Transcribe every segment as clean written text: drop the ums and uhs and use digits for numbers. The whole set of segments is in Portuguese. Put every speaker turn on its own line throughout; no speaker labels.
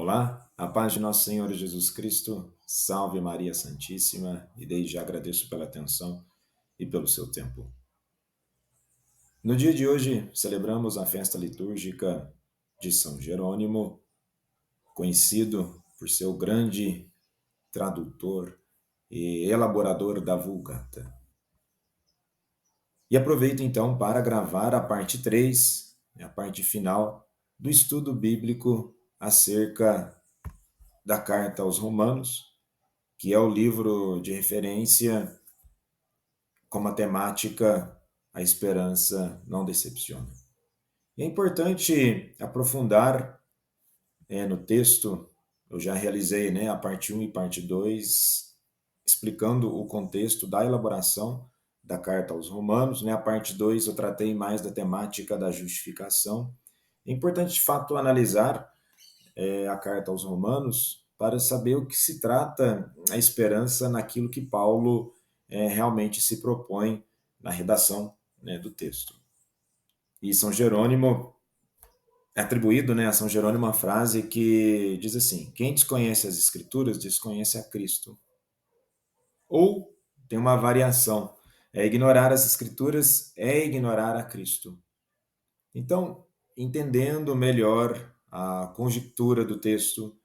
Olá, a paz de nosso Senhor Jesus Cristo, salve Maria Santíssima, e desde já agradeço pela atenção e pelo seu tempo. No dia de hoje, celebramos a festa litúrgica de São Jerônimo, conhecido por ser o grande tradutor e elaborador da Vulgata. E aproveito então para gravar a parte 3, a parte final do estudo bíblico acerca da carta aos Romanos, que é o livro de referência com a temática A Esperança Não Decepciona. E é importante aprofundar no texto. Eu já realizei a parte 1 e parte 2, explicando o contexto da elaboração da carta aos Romanos. A parte 2 eu tratei mais da temática da justificação. É importante, de fato, analisar a carta aos Romanos para saber o que se trata a esperança naquilo que Paulo realmente se propõe na redação do texto. E São Jerônimo, é atribuído a São Jerônimo uma frase que diz assim: quem desconhece as Escrituras desconhece a Cristo. Ou tem uma variação: ignorar as Escrituras é ignorar a Cristo. Então, entendendo melhor a conjectura do texto,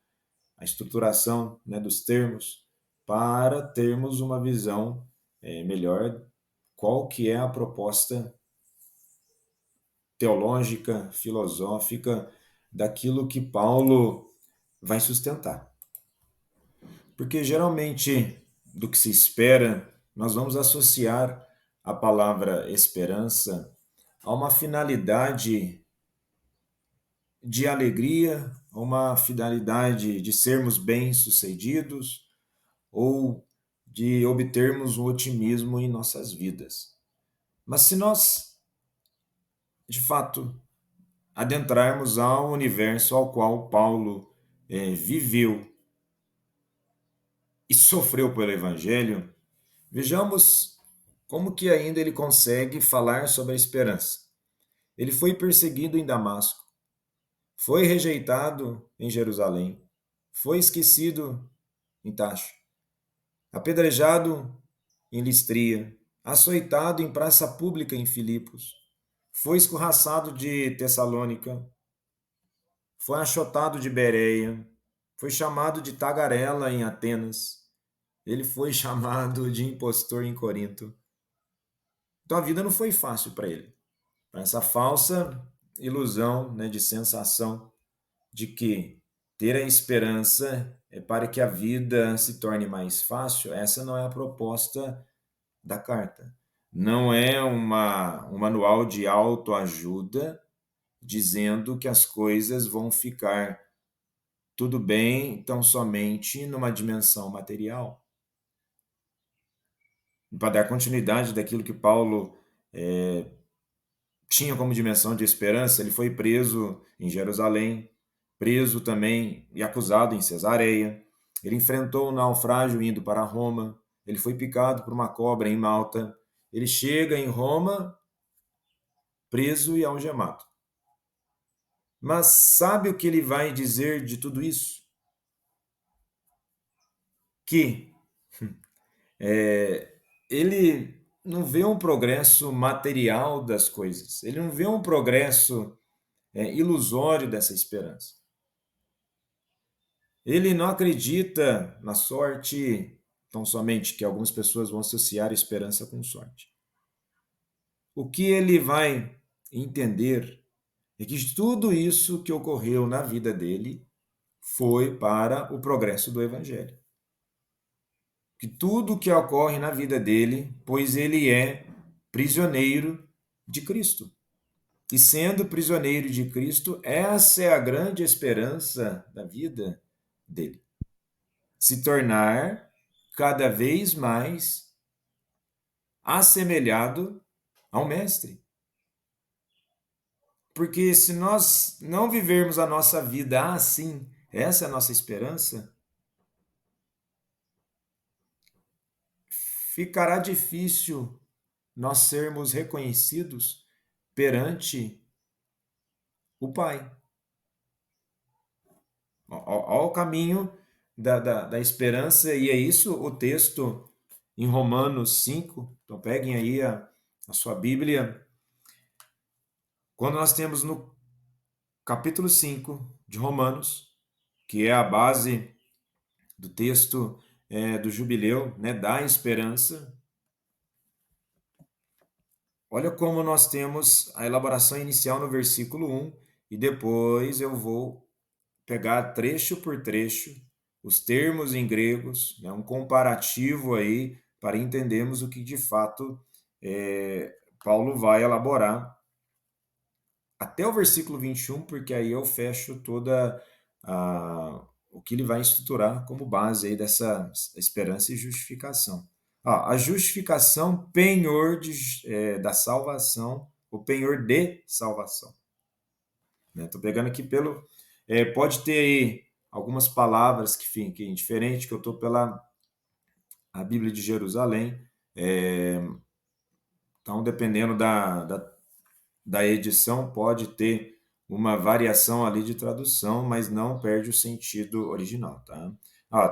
a estruturação dos termos, para termos uma visão melhor qual que é a proposta teológica, filosófica daquilo que Paulo vai sustentar. Porque geralmente do que se espera, nós vamos associar a palavra esperança a uma finalidade de alegria, a uma finalidade de sermos bem-sucedidos ou de obtermos um otimismo em nossas vidas. Mas se nós, de fato, adentrarmos ao universo ao qual Paulo viveu e sofreu pelo Evangelho, vejamos como que ainda ele consegue falar sobre a esperança. Ele foi perseguido em Damasco, foi rejeitado em Jerusalém, foi esquecido em Tacho, apedrejado em Listria, açoitado em praça pública em Filipos, foi escorraçado de Tessalônica, foi achotado de Bereia, foi chamado de tagarela em Atenas, ele foi chamado de impostor em Corinto. Então a vida não foi fácil para ele. Essa falsa ilusão de sensação de que ter a esperança é para que a vida se torne mais fácil, essa não é a proposta da carta. Não é um manual de autoajuda dizendo que as coisas vão ficar tudo bem tão somente numa dimensão material. Para dar continuidade daquilo que Paulo tinha como dimensão de esperança, ele foi preso em Jerusalém, preso também e acusado em Cesareia. Ele enfrentou um naufrágio indo para Roma, ele foi picado por uma cobra em Malta. Ele chega em Roma preso e algemado. Mas sabe o que ele vai dizer de tudo isso? Que ele não vê um progresso material das coisas, ele não vê um progresso ilusório dessa esperança. Ele não acredita na sorte, tão somente que algumas pessoas vão associar esperança com sorte. O que ele vai entender é que tudo isso que ocorreu na vida dele foi para o progresso do Evangelho. Que tudo que ocorre na vida dele, pois ele é prisioneiro de Cristo. E sendo prisioneiro de Cristo, essa é a grande esperança da vida dele. Se tornar cada vez mais assemelhado ao Mestre. Porque se nós não vivermos a nossa vida assim, essa é a nossa esperança, ficará difícil nós sermos reconhecidos perante o Pai. Ao caminho da esperança, e é isso o texto em Romanos 5. Então, peguem aí a sua Bíblia. Quando nós temos no capítulo 5 de Romanos, que é a base do texto do jubileu, né, da esperança, olha como nós temos a elaboração inicial no versículo 1, e depois eu vou pegar trecho por trecho os termos em gregos, né, um comparativo aí para entendermos o que de fato Paulo vai elaborar até o versículo 21, porque aí eu fecho toda o que ele vai estruturar como base aí dessa esperança e justificação. A justificação, penhor da salvação, o penhor de salvação. Estou pegando aqui pelo... pode ter aí algumas palavras que fiquem diferentes, que eu estou pela a Bíblia de Jerusalém. Então, dependendo da edição, pode ter uma variação ali de tradução, mas não perde o sentido original, tá?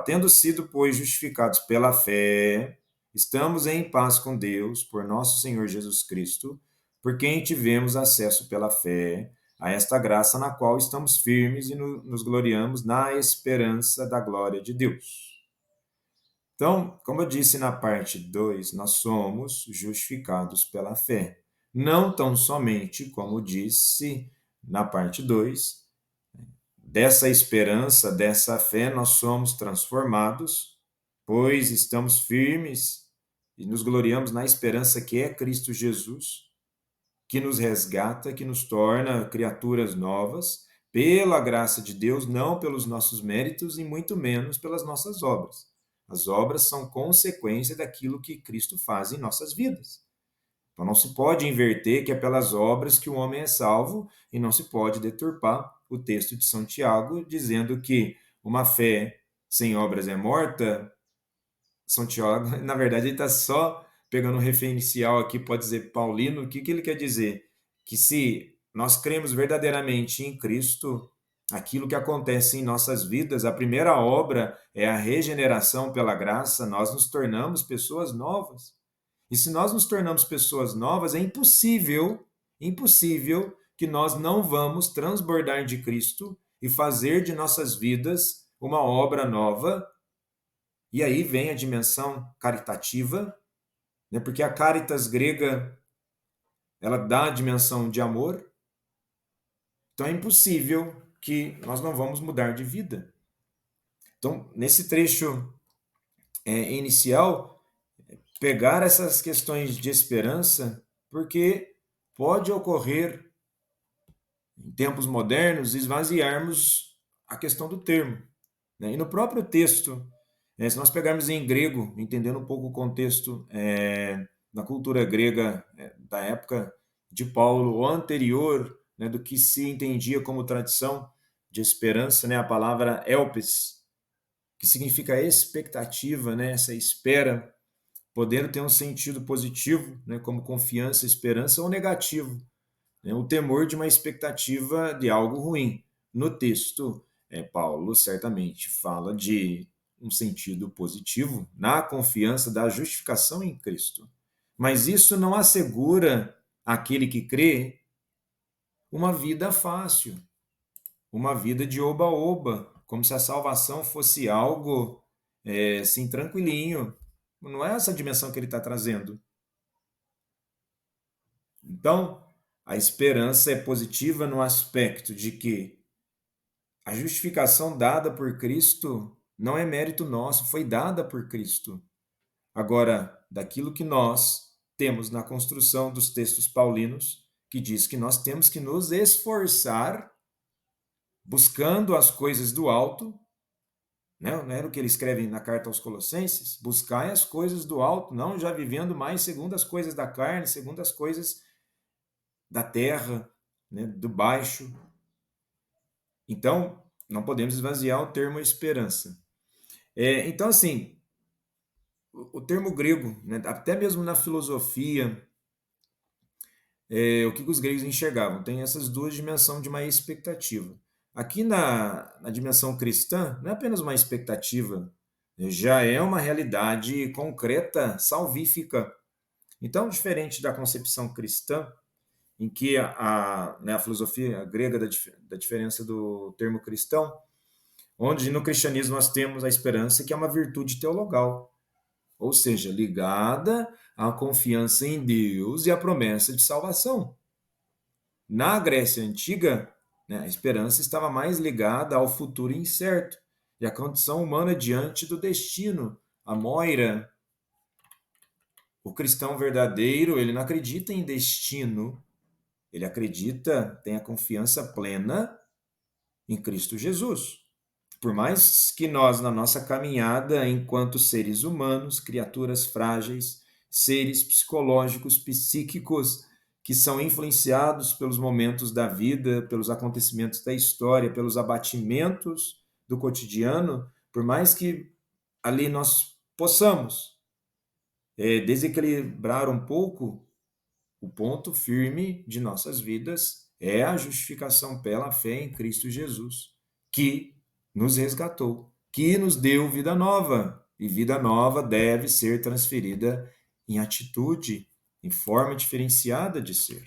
Tendo sido, pois, justificados pela fé, estamos em paz com Deus por nosso Senhor Jesus Cristo, por quem tivemos acesso pela fé a esta graça na qual estamos firmes e nos gloriamos na esperança da glória de Deus. Então, como eu disse na parte 2, nós somos justificados pela fé. Não tão somente, como disse na parte 2, dessa esperança, dessa fé, nós somos transformados, pois estamos firmes e nos gloriamos na esperança que é Cristo Jesus, que nos resgata, que nos torna criaturas novas, pela graça de Deus, não pelos nossos méritos e muito menos pelas nossas obras. As obras são consequência daquilo que Cristo faz em nossas vidas. Então não se pode inverter que é pelas obras que o homem é salvo, e não se pode deturpar o texto de São Tiago dizendo que uma fé sem obras é morta. São Tiago, na verdade, ele está só pegando um referencial aqui, pode dizer paulino. O que ele quer dizer? Que se nós cremos verdadeiramente em Cristo, aquilo que acontece em nossas vidas, a primeira obra é a regeneração pela graça, nós nos tornamos pessoas novas. E se nós nos tornamos pessoas novas, é impossível que nós não vamos transbordar de Cristo e fazer de nossas vidas uma obra nova. E aí vem a dimensão caritativa, né? Porque a caritas grega, ela dá a dimensão de amor. Então é impossível que nós não vamos mudar de vida. Então, nesse trecho inicial, pegar essas questões de esperança, porque pode ocorrer, em tempos modernos, esvaziarmos a questão do termo, né? E no próprio texto, se nós pegarmos em grego, entendendo um pouco o contexto da cultura grega da época de Paulo, ou anterior, né, do que se entendia como tradição de esperança, né, a palavra elpis, que significa expectativa, né, essa espera, podendo ter um sentido positivo, né, como confiança, esperança, ou negativo, né, o temor de uma expectativa de algo ruim. No texto, Paulo certamente fala de um sentido positivo na confiança da justificação em Cristo. Mas isso não assegura àquele que crê uma vida fácil, uma vida de oba-oba, como se a salvação fosse algo assim, tranquilinho. Não é essa a dimensão que ele está trazendo. Então, a esperança é positiva no aspecto de que a justificação dada por Cristo não é mérito nosso, foi dada por Cristo. Agora, daquilo que nós temos na construção dos textos paulinos, que diz que nós temos que nos esforçar buscando as coisas do alto, né? Não é o que ele escreve na carta aos Colossenses? Buscai as coisas do alto, não já vivendo mais segundo as coisas da carne, segundo as coisas da terra, né? Do baixo. Então, não podemos esvaziar o termo esperança. Então, assim, o termo grego, né, até mesmo na filosofia, o que os gregos enxergavam? Tem essas duas dimensões de uma expectativa. Aqui na dimensão cristã, não é apenas uma expectativa, já é uma realidade concreta, salvífica. Então, diferente da concepção cristã, em que né, a filosofia grega da diferença do termo cristão, onde no cristianismo nós temos a esperança, que é uma virtude teologal, ou seja, ligada à confiança em Deus e à promessa de salvação. Na Grécia Antiga, né, a esperança estava mais ligada ao futuro incerto e à condição humana diante do destino, a moira. O cristão verdadeiro, ele não acredita em destino, ele acredita, tem a confiança plena em Cristo Jesus. Por mais que nós, na nossa caminhada enquanto seres humanos, criaturas frágeis, seres psicológicos, psíquicos, que são influenciados pelos momentos da vida, pelos acontecimentos da história, pelos abatimentos do cotidiano, por mais que ali nós possamos desequilibrar um pouco, o ponto firme de nossas vidas é a justificação pela fé em Cristo Jesus, que nos resgatou, que nos deu vida nova. E vida nova deve ser transferida em atitude, em forma diferenciada de ser.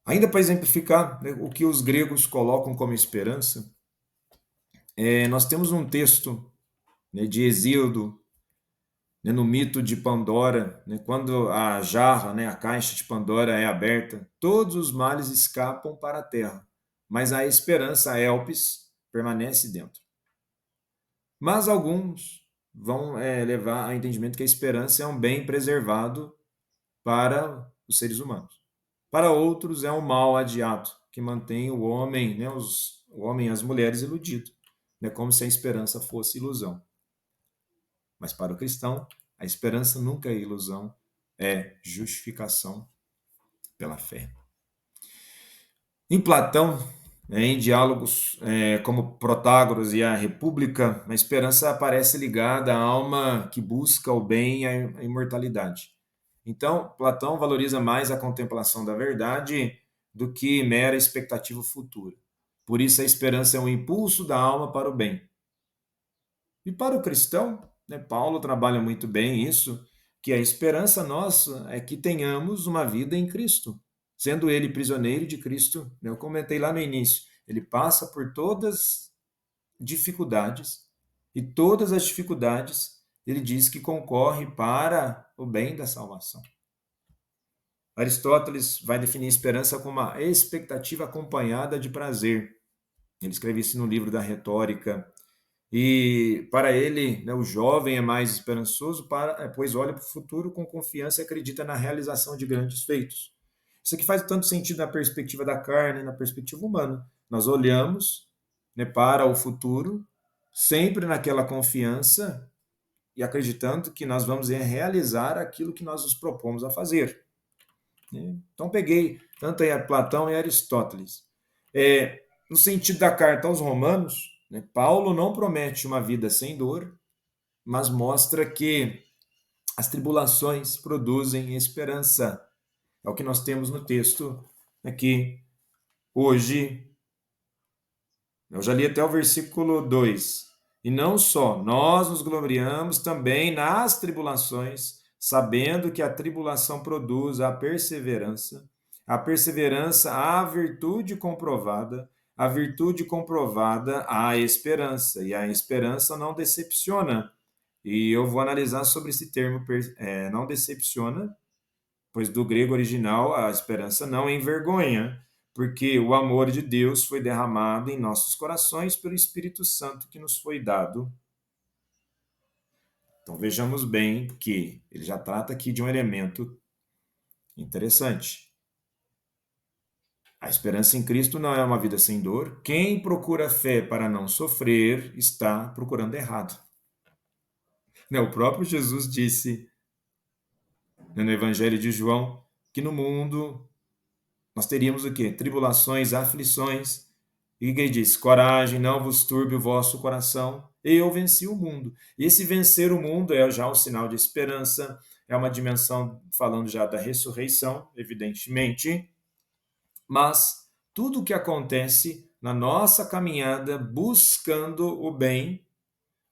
Ainda para exemplificar, né, o que os gregos colocam como esperança, nós temos um texto, né, de Hesíodo, né, no mito de Pandora, né, quando a jarra, né, a caixa de Pandora é aberta, todos os males escapam para a terra, mas a esperança, a Elpis, permanece dentro. Mas alguns vão levar ao entendimento que a esperança é um bem preservado para os seres humanos. Para outros é um mal adiado, que mantém o homem, né, o homem e as mulheres iludidos, né, como se a esperança fosse ilusão. Mas para o cristão, a esperança nunca é ilusão, é justificação pela fé. Em Platão, em diálogos como Protágoras e a República, a esperança aparece ligada à alma que busca o bem e a imortalidade. Então, Platão valoriza mais a contemplação da verdade do que mera expectativa futura. Por isso, a esperança é um impulso da alma para o bem. E para o cristão, né, Paulo trabalha muito bem isso, que a esperança nossa é que tenhamos uma vida em Cristo, sendo ele prisioneiro de Cristo. Eu comentei lá no início, ele passa por todas dificuldades e todas as dificuldades ele diz que concorre para o bem da salvação. Aristóteles vai definir esperança como uma expectativa acompanhada de prazer. Ele escreve isso no livro da Retórica. E para ele, né, o jovem é mais esperançoso, pois olha para o futuro com confiança e acredita na realização de grandes feitos. Isso aqui faz tanto sentido na perspectiva da carne, na perspectiva humana. Nós olhamos, né, para o futuro, sempre naquela confiança e acreditando que nós vamos realizar aquilo que nós nos propomos a fazer. Então peguei tanto aí Platão e Aristóteles. No sentido da carta aos Romanos, né, Paulo não promete uma vida sem dor, mas mostra que as tribulações produzem esperança. É o que nós temos no texto aqui hoje. Eu já li até o versículo 2. E não só, nós nos gloriamos também nas tribulações, sabendo que a tribulação produz a perseverança, a virtude comprovada, a virtude comprovada, a esperança, e a esperança não decepciona. E eu vou analisar sobre esse termo, não decepciona, pois do grego original a esperança não envergonha, porque o amor de Deus foi derramado em nossos corações pelo Espírito Santo que nos foi dado. Então vejamos bem que ele já trata aqui de um elemento interessante. A esperança em Cristo não é uma vida sem dor. Quem procura fé para não sofrer está procurando errado. O próprio Jesus disse no Evangelho de João que no mundo nós teríamos o quê? Tribulações, aflições. E ele diz: coragem, não vos turbe o vosso coração. Eu venci o mundo. E esse vencer o mundo é já um sinal de esperança, é uma dimensão falando já da ressurreição, evidentemente, mas tudo o que acontece na nossa caminhada buscando o bem,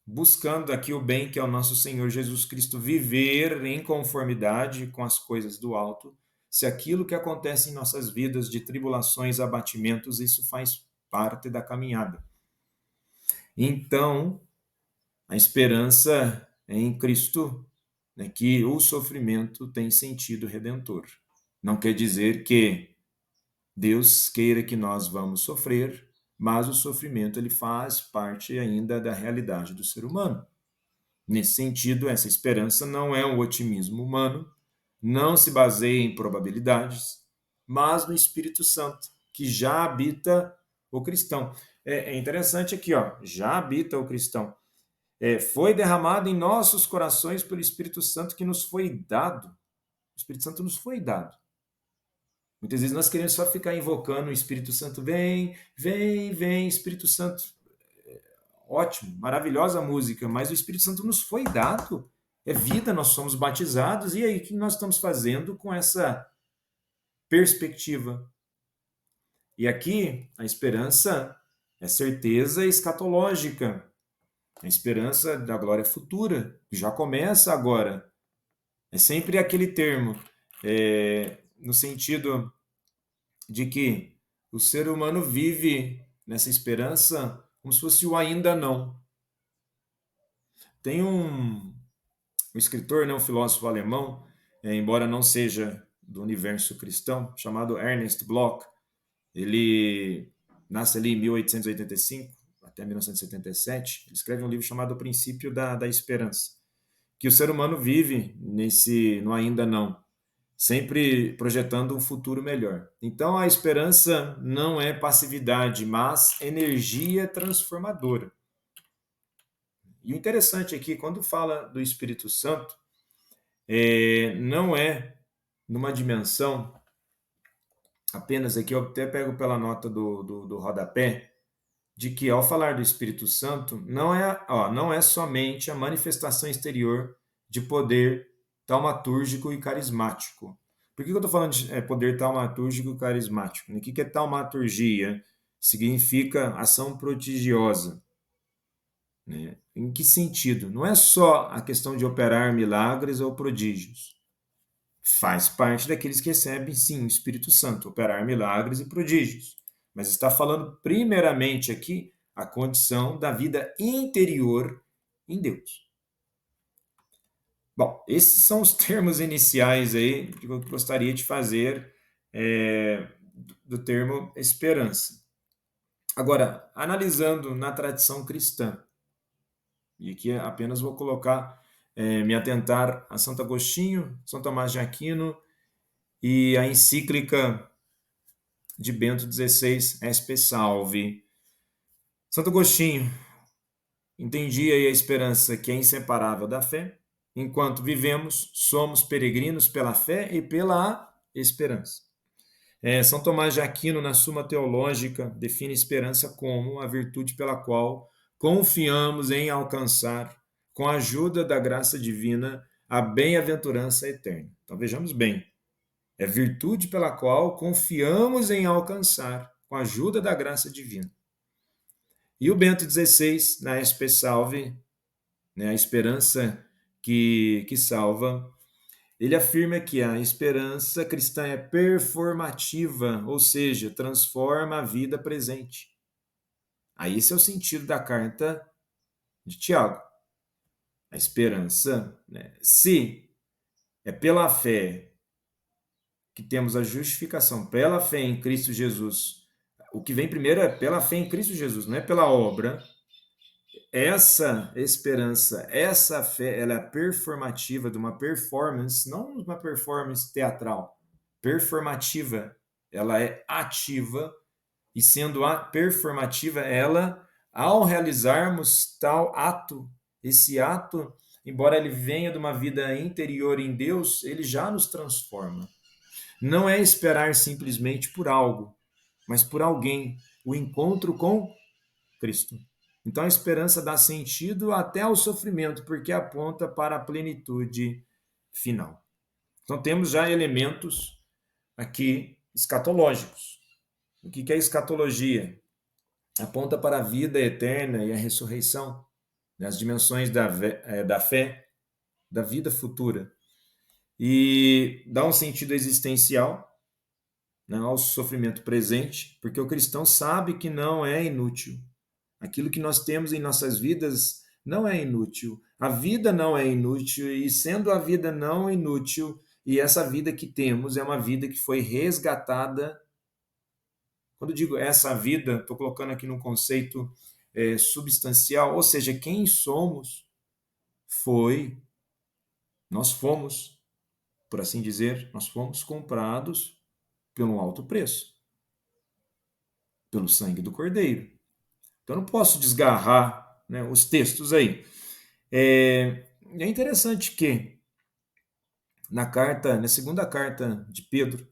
buscando aqui o bem que é o nosso Senhor Jesus Cristo, viver em conformidade com as coisas do alto, se aquilo que acontece em nossas vidas de tribulações, abatimentos, isso faz parte da caminhada. Então, a esperança é em Cristo, né, que o sofrimento tem sentido redentor. Não quer dizer que Deus queira que nós vamos sofrer, mas o sofrimento ele faz parte ainda da realidade do ser humano. Nesse sentido, essa esperança não é um otimismo humano, não se baseia em probabilidades, mas no Espírito Santo, que já habita o cristão. É interessante aqui, ó, já habita o cristão. Foi derramado em nossos corações pelo Espírito Santo que nos foi dado. O Espírito Santo nos foi dado. Muitas vezes nós queremos só ficar invocando o Espírito Santo. Vem, vem, vem, Espírito Santo. Ótimo, maravilhosa música, mas o Espírito Santo nos foi dado. É vida, nós somos batizados. E aí, o que nós estamos fazendo com essa perspectiva? E aqui, a esperança é certeza escatológica. A esperança da glória futura, que já começa agora. É sempre aquele termo, no sentido de que o ser humano vive nessa esperança como se fosse o ainda não. Tem um escritor, né, um filósofo alemão, embora não seja do universo cristão, chamado Ernest Bloch. Ele nasce ali em 1885 até 1977. Ele escreve um livro chamado O Princípio da Esperança, que o ser humano vive no ainda não, sempre projetando um futuro melhor. Então a esperança não é passividade, mas energia transformadora. E o interessante aqui, quando fala do Espírito Santo, não é numa dimensão, apenas aqui eu até pego pela nota do rodapé, de que ao falar do Espírito Santo, não é somente a manifestação exterior de poder taumatúrgico e carismático. Por que eu estou falando de poder taumatúrgico e carismático? O que é taumaturgia? Significa ação prodigiosa. Né? Em que sentido? Não é só a questão de operar milagres ou prodígios. Faz parte daqueles que recebem, sim, o Espírito Santo, operar milagres e prodígios. Mas está falando primeiramente aqui a condição da vida interior em Deus. Bom, esses são os termos iniciais aí que eu gostaria de fazer do termo esperança. Agora, analisando na tradição cristã, e aqui apenas vou colocar, me atentar a Santo Agostinho, São Tomás de Aquino e a encíclica de Bento XVI, Espe Salve. Santo Agostinho entendia aí a esperança que é inseparável da fé. Enquanto vivemos, somos peregrinos pela fé e pela esperança. São Tomás de Aquino, na Suma Teológica, define esperança como a virtude pela qual confiamos em alcançar, com a ajuda da graça divina, a bem-aventurança eterna. Então vejamos bem, é virtude pela qual confiamos em alcançar, com a ajuda da graça divina. E o Bento XVI, na Espe Salve, né, a esperança que salva, ele afirma que a esperança cristã é performativa, ou seja, transforma a vida presente. Aí esse é o sentido da carta de Tiago. A esperança, né, se é pela fé que temos a justificação, pela fé em Cristo Jesus, o que vem primeiro é pela fé em Cristo Jesus, não é pela obra. Essa esperança, essa fé, ela é performativa de uma performance, não uma performance teatral, performativa, ela é ativa, e sendo performativa, ela, ao realizarmos tal ato, esse ato, embora ele venha de uma vida interior em Deus, ele já nos transforma. Não é esperar simplesmente por algo, mas por alguém, o encontro com Cristo. Então a esperança dá sentido até ao sofrimento, porque aponta para a plenitude final. Então temos já elementos aqui escatológicos. O que é escatologia? Aponta para a vida eterna e a ressurreição, né? As dimensões da fé, da vida futura. E dá um sentido existencial, né, ao sofrimento presente, porque o cristão sabe que não é inútil. Aquilo que nós temos em nossas vidas não é inútil. A vida não é inútil, e sendo a vida não inútil, e essa vida que temos é uma vida que foi resgatada. Quando digo essa vida, estou colocando aqui num conceito substancial, ou seja, quem somos foi, nós fomos, por assim dizer, nós fomos comprados pelo alto preço, pelo sangue do Cordeiro. Então eu não posso desgarrar, né, os textos aí. É interessante que na segunda carta de Pedro,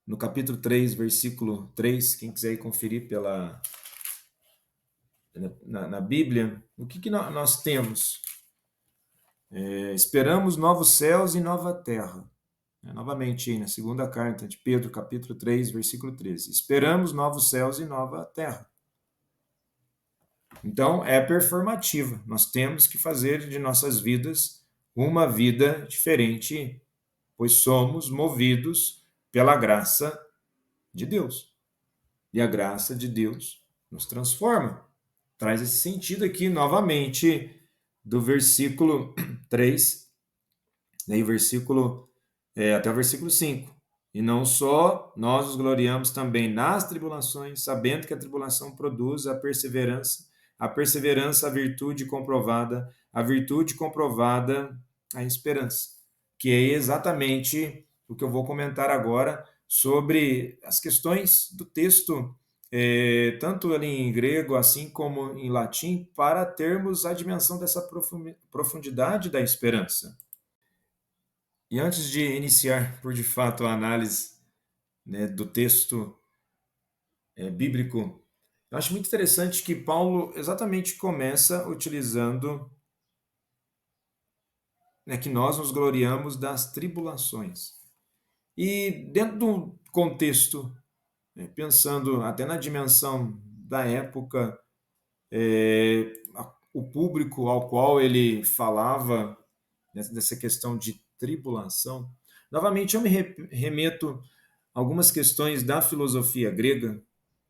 no capítulo 3, versículo 3, quem quiser ir conferir na Bíblia, o que nós temos? Esperamos novos céus e nova terra. Novamente, aí, na segunda carta de Pedro, capítulo 3, versículo 13. Esperamos novos céus e nova terra. Então, é performativa. Nós temos que fazer de nossas vidas uma vida diferente, pois somos movidos pela graça de Deus. E a graça de Deus nos transforma. Traz esse sentido aqui novamente do versículo 3, né, até o versículo 5. E não só nós nos gloriamos também nas tribulações, sabendo que a tribulação produz a perseverança a virtude comprovada, a virtude comprovada a esperança, que é exatamente o que eu vou comentar agora sobre as questões do texto, tanto ali em grego assim como em latim, para termos a dimensão dessa profundidade da esperança. E antes de iniciar, por de fato, a análise, né, do texto bíblico, eu acho muito interessante que Paulo exatamente começa utilizando, né, que nós nos gloriamos das tribulações. E dentro do contexto, né, pensando até na dimensão da época, o público ao qual ele falava, né, dessa questão de tribulação, novamente eu me remeto a algumas questões da filosofia grega,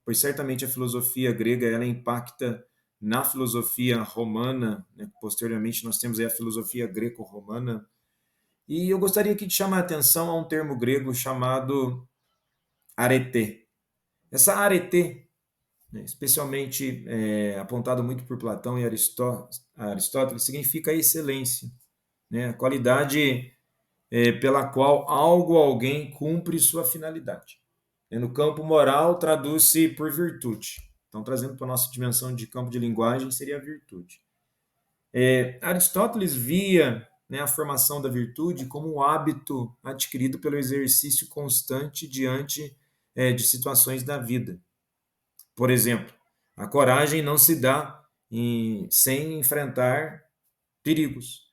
pois certamente a filosofia grega ela impacta na filosofia romana, né? Posteriormente nós temos aí a filosofia greco-romana, e eu gostaria aqui de chamar a atenção a um termo grego chamado arete. Essa arete, né, especialmente apontado muito por Platão e Aristóteles, significa excelência, né? A qualidade pela qual algo ou alguém cumpre sua finalidade. No campo moral, traduz-se por virtude. Então, trazendo para a nossa dimensão de campo de linguagem, seria a virtude. Aristóteles via, né, a formação da virtude como um hábito adquirido pelo exercício constante diante de situações da vida. Por exemplo, a coragem não se dá sem enfrentar perigos.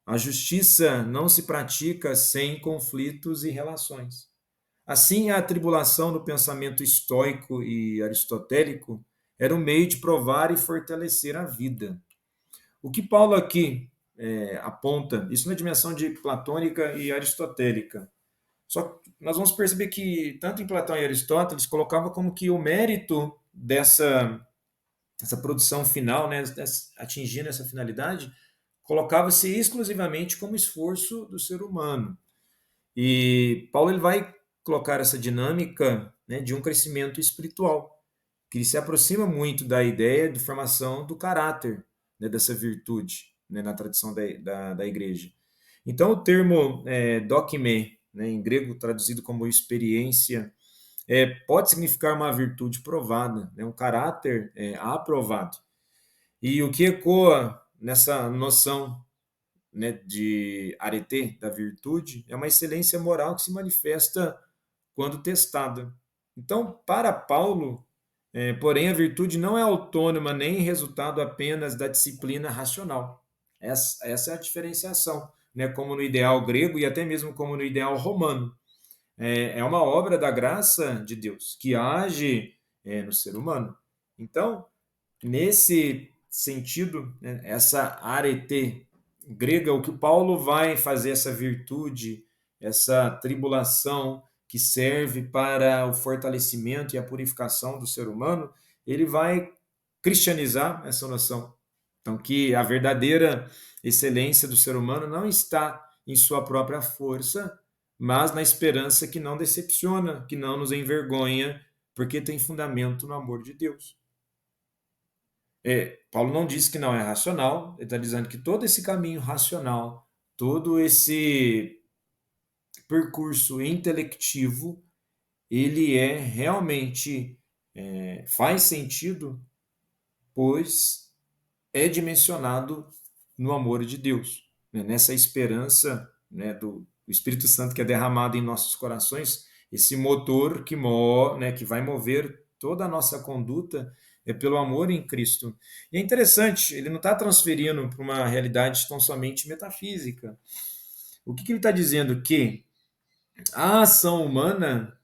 A justiça não se pratica sem conflitos e relações. Assim, a tribulação no pensamento estoico e aristotélico era um meio de provar e fortalecer a vida. O que Paulo aqui aponta, isso na dimensão de platônica e aristotélica. Só que nós vamos perceber que, tanto em Platão e Aristóteles, colocava como que o mérito dessa produção final, né, atingindo essa finalidade, colocava-se exclusivamente como esforço do ser humano. E Paulo ele vai colocar essa dinâmica, né, de um crescimento espiritual, que se aproxima muito da ideia de formação do caráter, né, dessa virtude, né, na tradição da igreja. Então, o termo dokime, né, em grego traduzido como experiência, pode significar uma virtude provada, né, um caráter aprovado. E o que ecoa nessa noção, né, de arete, da virtude, é uma excelência moral que se manifesta quando testada. Então, para Paulo, porém, a virtude não é autônoma nem resultado apenas da disciplina racional. Essa é a diferenciação, né, como no ideal grego e até mesmo como no ideal romano. é uma obra da graça de Deus que age no ser humano. Então, nesse sentido, né, essa arete grega, o que Paulo vai fazer essa virtude, essa tribulação que serve para o fortalecimento e a purificação do ser humano, ele vai cristianizar essa noção. Então, que a verdadeira excelência do ser humano não está em sua própria força, mas na esperança que não decepciona, que não nos envergonha, porque tem fundamento no amor de Deus. Paulo não diz que não é racional, ele está dizendo que todo esse caminho racional, todo esse percurso intelectivo, ele é realmente faz sentido, pois é dimensionado no amor de Deus, né? Nessa esperança, né, do Espírito Santo que é derramado em nossos corações, esse motor que vai mover toda a nossa conduta é pelo amor em Cristo. E é interessante, ele não está transferindo para uma realidade tão somente metafísica. O que ele está dizendo? Que a ação humana,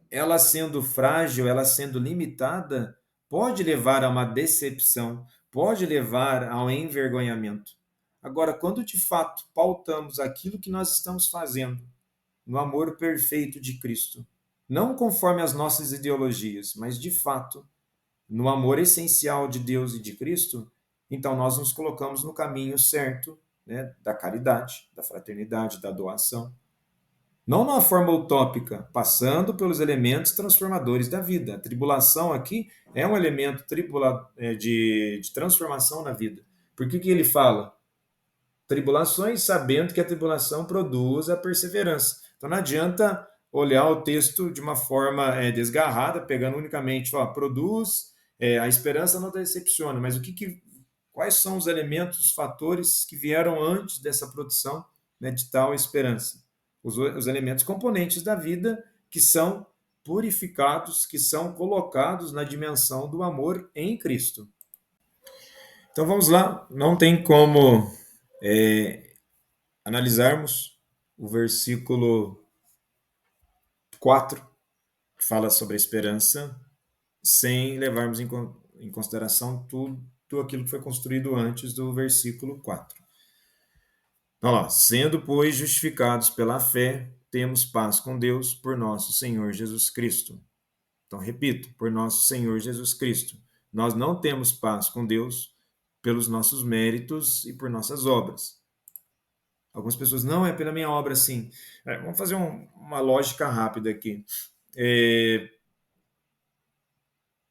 ela sendo frágil, ela sendo limitada, pode levar a uma decepção, pode levar ao envergonhamento. Agora, quando de fato pautamos aquilo que nós estamos fazendo no amor perfeito de Cristo, não conforme as nossas ideologias, mas de fato no amor essencial de Deus e de Cristo, então nós nos colocamos no caminho certo, né, da caridade, da fraternidade, da doação. Não numa forma utópica, passando pelos elementos transformadores da vida. A tribulação aqui é um elemento de transformação na vida. Por que ele fala? Tribulações, sabendo que a tribulação produz a perseverança. Então não adianta olhar o texto de uma forma desgarrada, pegando unicamente, produz, a esperança não decepciona, mas quais são os elementos, os fatores que vieram antes dessa produção, né, de tal esperança? Os elementos componentes da vida que são purificados, que são colocados na dimensão do amor em Cristo. Então vamos lá, não tem como analisarmos o versículo 4, que fala sobre a esperança, sem levarmos em consideração tudo aquilo que foi construído antes do versículo 4. Então, lá, sendo, pois, justificados pela fé, temos paz com Deus por nosso Senhor Jesus Cristo. Então, repito, por nosso Senhor Jesus Cristo. Nós não temos paz com Deus pelos nossos méritos e por nossas obras. Algumas pessoas, não, é pela minha obra, sim. Vamos fazer uma lógica rápida aqui.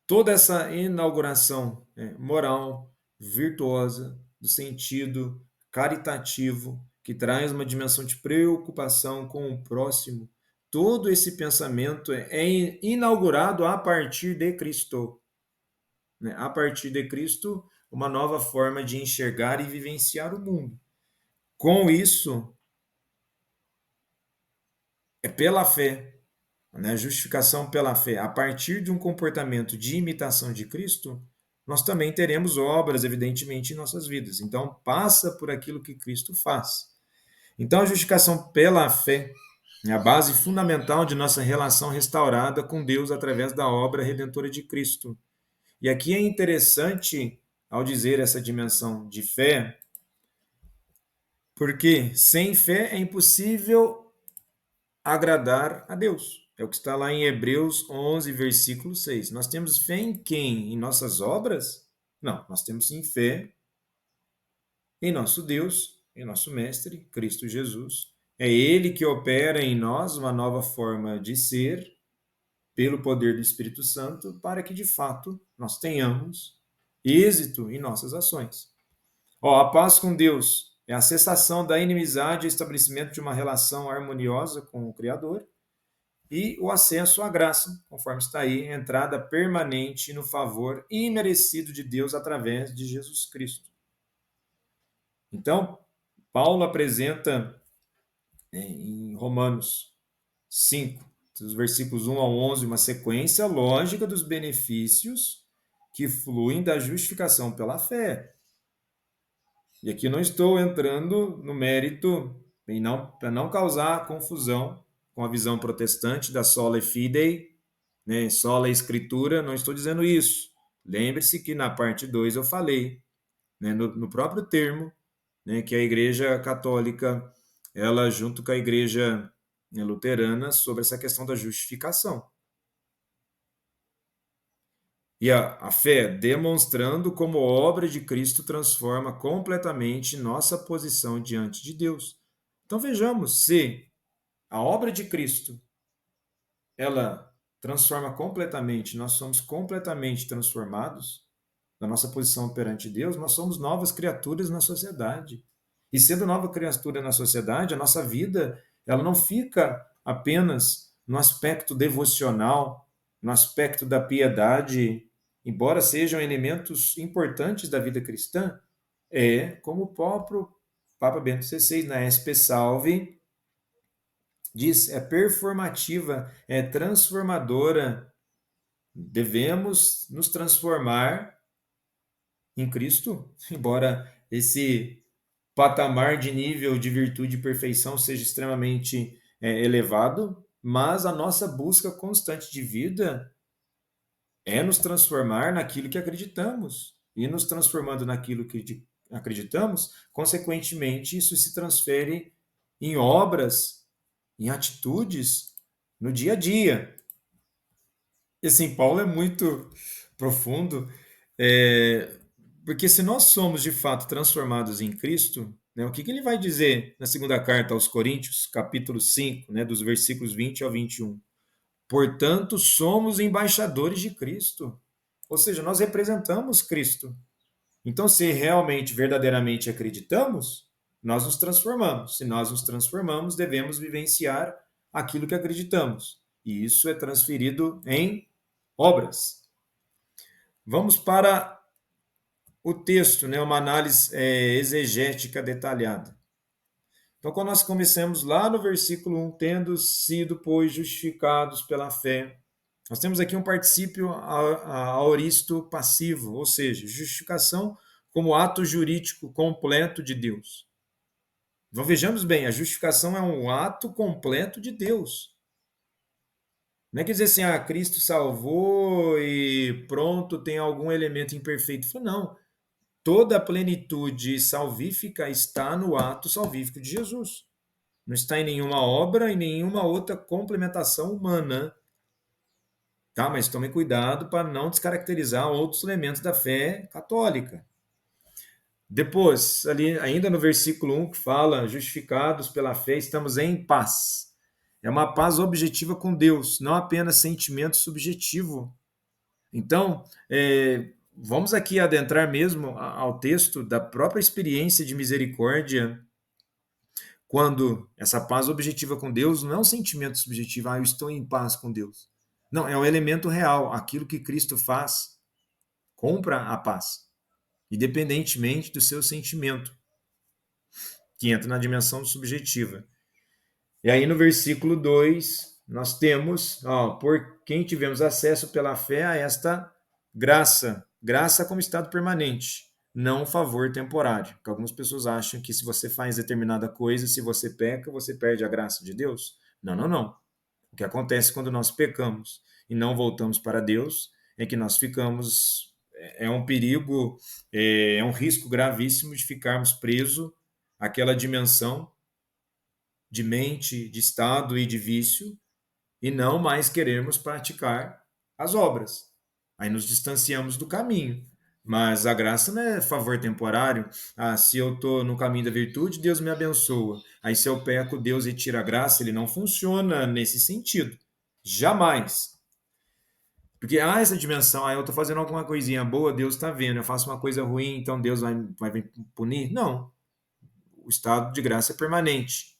Toda essa inauguração moral, virtuosa, do sentido caritativo, que traz uma dimensão de preocupação com o próximo, todo esse pensamento é inaugurado a partir de Cristo. Né? A partir de Cristo, uma nova forma de enxergar e vivenciar o mundo. Com isso, é pela fé, né? Justificação pela fé. A partir de um comportamento de imitação de Cristo, nós também teremos obras, evidentemente, em nossas vidas. Então, passa por aquilo que Cristo faz. Então, a justificação pela fé é a base fundamental de nossa relação restaurada com Deus através da obra redentora de Cristo. E aqui é interessante, ao dizer essa dimensão de fé, porque sem fé é impossível agradar a Deus. É o que está lá em Hebreus 11, versículo 6. Nós temos fé em quem? Em nossas obras? Não, nós temos sim fé em nosso Deus, em nosso Mestre, Cristo Jesus. É Ele que opera em nós uma nova forma de ser, pelo poder do Espírito Santo, para que de fato nós tenhamos êxito em nossas ações. A paz com Deus é a cessação da inimizade e estabelecimento de uma relação harmoniosa com o Criador. E o acesso à graça, conforme está aí, entrada permanente no favor imerecido de Deus através de Jesus Cristo. Então, Paulo apresenta em Romanos 5, dos versículos 1 ao 11, uma sequência lógica dos benefícios que fluem da justificação pela fé. E aqui não estou entrando no mérito, para não causar confusão com a visão protestante da sola fidei, né, sola escritura, não estou dizendo isso. Lembre-se que na parte 2 eu falei, né, no próprio termo, né, que a Igreja Católica, ela junto com a Igreja, né, luterana, sobre essa questão da justificação. E a fé demonstrando como a obra de Cristo transforma completamente nossa posição diante de Deus. Então vejamos, se a obra de Cristo, ela transforma completamente, nós somos completamente transformados na nossa posição perante Deus, nós somos novas criaturas na sociedade. E sendo nova criatura na sociedade, a nossa vida, ela não fica apenas no aspecto devocional, no aspecto da piedade, embora sejam elementos importantes da vida cristã, como o próprio Papa Bento XVI, na Espe Salve, diz, é performativa, é transformadora. Devemos nos transformar em Cristo, embora esse patamar de nível de virtude e perfeição seja extremamente elevado, mas a nossa busca constante de vida é nos transformar naquilo que acreditamos. E nos transformando naquilo que acreditamos, consequentemente, isso se transfere em obras, em atitudes, no dia a dia. E assim, Paulo é muito profundo, é, porque se nós somos de fato transformados em Cristo, né, o que, que ele vai dizer na segunda carta aos Coríntios, capítulo 5, né, dos versículos 20 ao 21? Portanto, somos embaixadores de Cristo. Ou seja, nós representamos Cristo. Então, se realmente, verdadeiramente acreditamos, nós nos transformamos. Se nós nos transformamos, devemos vivenciar aquilo que acreditamos. E isso é transferido em obras. Vamos para o texto, né, uma análise exegética detalhada. Então, quando nós começamos lá no versículo 1, tendo sido, pois, justificados pela fé, nós temos aqui um particípio aoristo passivo, ou seja, justificação como ato jurídico completo de Deus. Então, vejamos bem, a justificação é um ato completo de Deus. Não é quer dizer assim, Cristo salvou e pronto, tem algum elemento imperfeito. Não. Toda a plenitude salvífica está no ato salvífico de Jesus. Não está em nenhuma obra e nenhuma outra complementação humana. Tá? Mas tome cuidado para não descaracterizar outros elementos da fé católica. Depois, ali ainda no versículo 1, que fala, justificados pela fé, estamos em paz. É uma paz objetiva com Deus, não apenas sentimento subjetivo. Então, vamos aqui adentrar mesmo ao texto da própria experiência de misericórdia, quando essa paz objetiva com Deus não é um sentimento subjetivo, eu estou em paz com Deus. Não, é um elemento real, aquilo que Cristo faz, compra a paz, independentemente do seu sentimento, que entra na dimensão subjetiva. E aí no versículo 2, nós temos, por quem tivemos acesso pela fé a esta graça, graça como estado permanente, não favor temporário. Porque algumas pessoas acham que se você faz determinada coisa, se você peca, você perde a graça de Deus. Não, não, não. O que acontece quando nós pecamos e não voltamos para Deus é que nós ficamos, é um perigo, é um risco gravíssimo de ficarmos presos àquela dimensão de mente, de estado e de vício, e não mais queremos praticar as obras. Aí nos distanciamos do caminho. Mas a graça não é favor temporário. Se eu estou no caminho da virtude, Deus me abençoa. Aí se eu peco, Deus retira a graça. Ele não funciona nesse sentido. Jamais. Porque essa dimensão, eu estou fazendo alguma coisinha boa, Deus está vendo. Eu faço uma coisa ruim, então Deus vai me punir? Não. O estado de graça é permanente.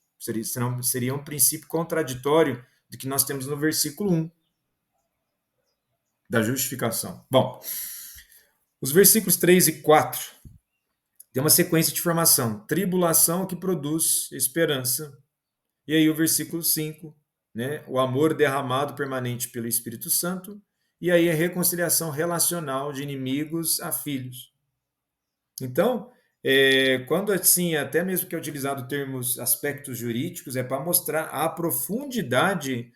Seria um princípio contraditório do que nós temos no versículo 1 da justificação. Bom, os versículos 3 e 4 tem uma sequência de formação. Tribulação que produz esperança. E aí o versículo 5, né? O amor derramado permanente pelo Espírito Santo. E aí a reconciliação relacional de inimigos a filhos. Então, Quando assim, até mesmo que é utilizado termos, aspectos jurídicos, é para mostrar a profundidade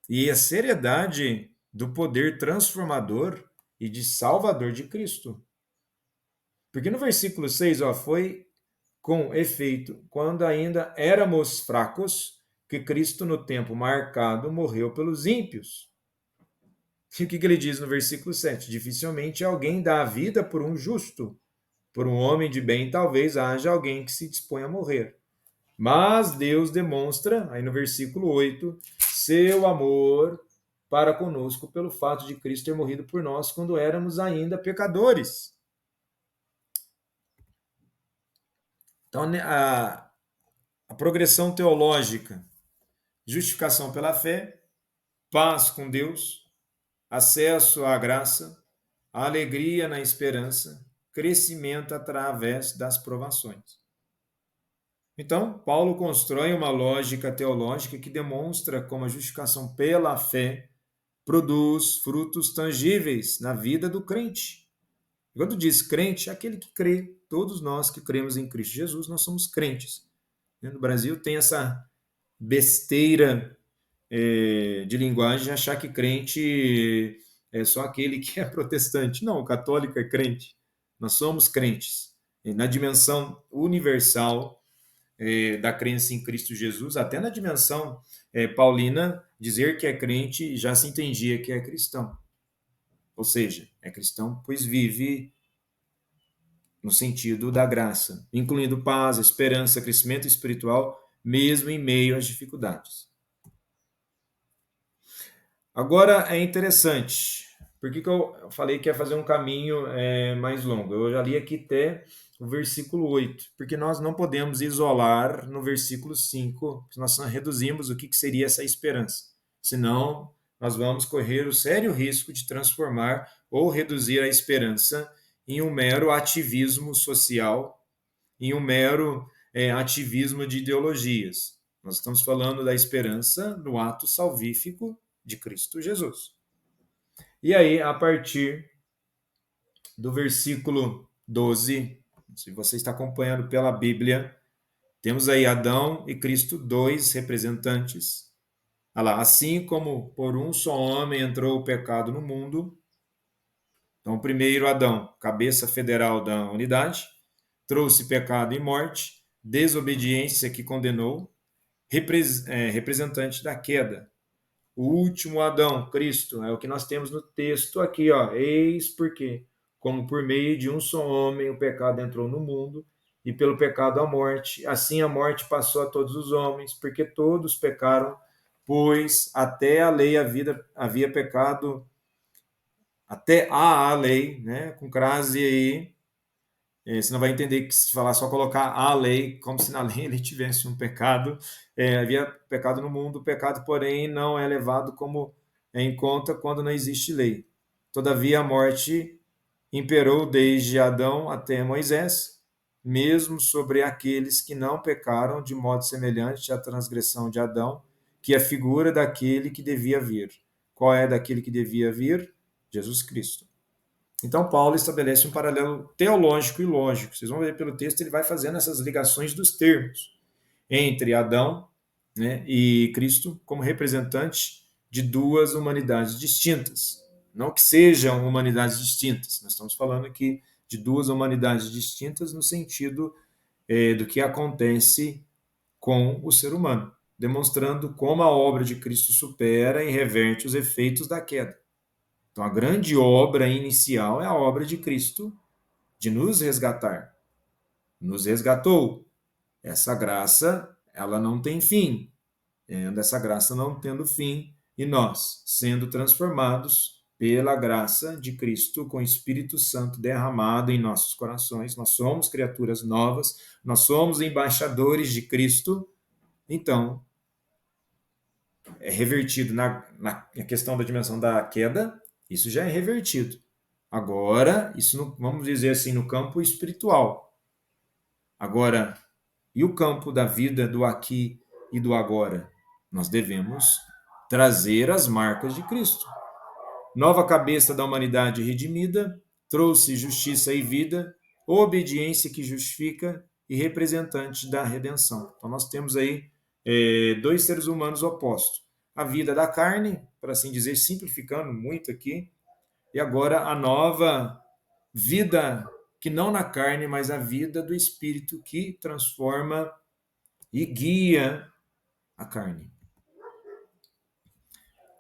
e a seriedade do poder transformador e de salvador de Cristo. Porque no versículo 6, ó, foi com efeito, quando ainda éramos fracos, que Cristo, no tempo marcado, morreu pelos ímpios. E o que ele diz no versículo 7? Dificilmente alguém dá a vida por um justo. Por um homem de bem, talvez haja alguém que se dispõe a morrer. Mas Deus demonstra, aí no versículo 8, seu amor para conosco pelo fato de Cristo ter morrido por nós quando éramos ainda pecadores. Então, a progressão teológica, justificação pela fé, paz com Deus, acesso à graça, alegria na esperança, crescimento através das provações. Então, Paulo constrói uma lógica teológica que demonstra como a justificação pela fé produz frutos tangíveis na vida do crente. Quando diz crente, é aquele que crê. Todos nós que cremos em Cristo Jesus, nós somos crentes. No Brasil tem essa besteira de linguagem de achar que crente é só aquele que é protestante. Não, o católico é crente. Nós somos crentes. Na dimensão universal da crença em Cristo Jesus, até na dimensão paulina, dizer que é crente já se entendia que é cristão. Ou seja, é cristão pois vive no sentido da graça, incluindo paz, esperança, crescimento espiritual, mesmo em meio às dificuldades. Agora é interessante, por que eu falei que ia fazer um caminho mais longo? Eu já li aqui até o versículo 8, porque nós não podemos isolar no versículo 5, nós reduzimos o que seria essa esperança. Senão, nós vamos correr o sério risco de transformar ou reduzir a esperança em um mero ativismo social, em um mero ativismo de ideologias. Nós estamos falando da esperança no ato salvífico de Cristo Jesus. E aí, a partir do versículo 12, se você está acompanhando pela Bíblia, temos aí Adão e Cristo, dois representantes. Olha lá, assim como por um só homem entrou o pecado no mundo, então o primeiro Adão, cabeça federal da unidade, trouxe pecado e morte, desobediência que condenou, representante da queda. O último Adão, Cristo, é o que nós temos no texto aqui, ó. Eis porque, como por meio de um só homem o pecado entrou no mundo, e pelo pecado a morte, assim a morte passou a todos os homens, porque todos pecaram, pois até a lei havia pecado, até a lei, né, com crase aí, você não vai entender que se falar só colocar a lei, como se na lei ele tivesse um pecado. Havia pecado no mundo, o pecado, porém, não é levado como em conta quando não existe lei. Todavia, a morte imperou desde Adão até Moisés, mesmo sobre aqueles que não pecaram de modo semelhante à transgressão de Adão, que é a figura daquele que devia vir. Qual é daquele que devia vir? Jesus Cristo. Então, Paulo estabelece um paralelo teológico e lógico. Vocês vão ver pelo texto, ele vai fazendo essas ligações dos termos entre Adão, né, e Cristo como representante de duas humanidades distintas. Não que sejam humanidades distintas, nós estamos falando aqui de duas humanidades distintas no sentido do que acontece com o ser humano, demonstrando como a obra de Cristo supera e reverte os efeitos da queda. Então, a grande obra inicial é a obra de Cristo de nos resgatar. Nos resgatou. Essa graça, ela não tem fim. Essa graça não tendo fim, e nós, sendo transformados pela graça de Cristo, com o Espírito Santo derramado em nossos corações, nós somos criaturas novas, nós somos embaixadores de Cristo. Então, é revertido na questão da dimensão da queda, isso já é revertido. Agora, isso vamos dizer assim, no campo espiritual. Agora, e o campo da vida do aqui e do agora? Nós devemos trazer as marcas de Cristo. Nova cabeça da humanidade redimida, trouxe justiça e vida, obediência que justifica e representante da redenção. Então nós temos aí dois seres humanos opostos. A vida da carne, para assim dizer, simplificando muito aqui, e agora a nova vida que não na carne, mas a vida do Espírito que transforma e guia a carne.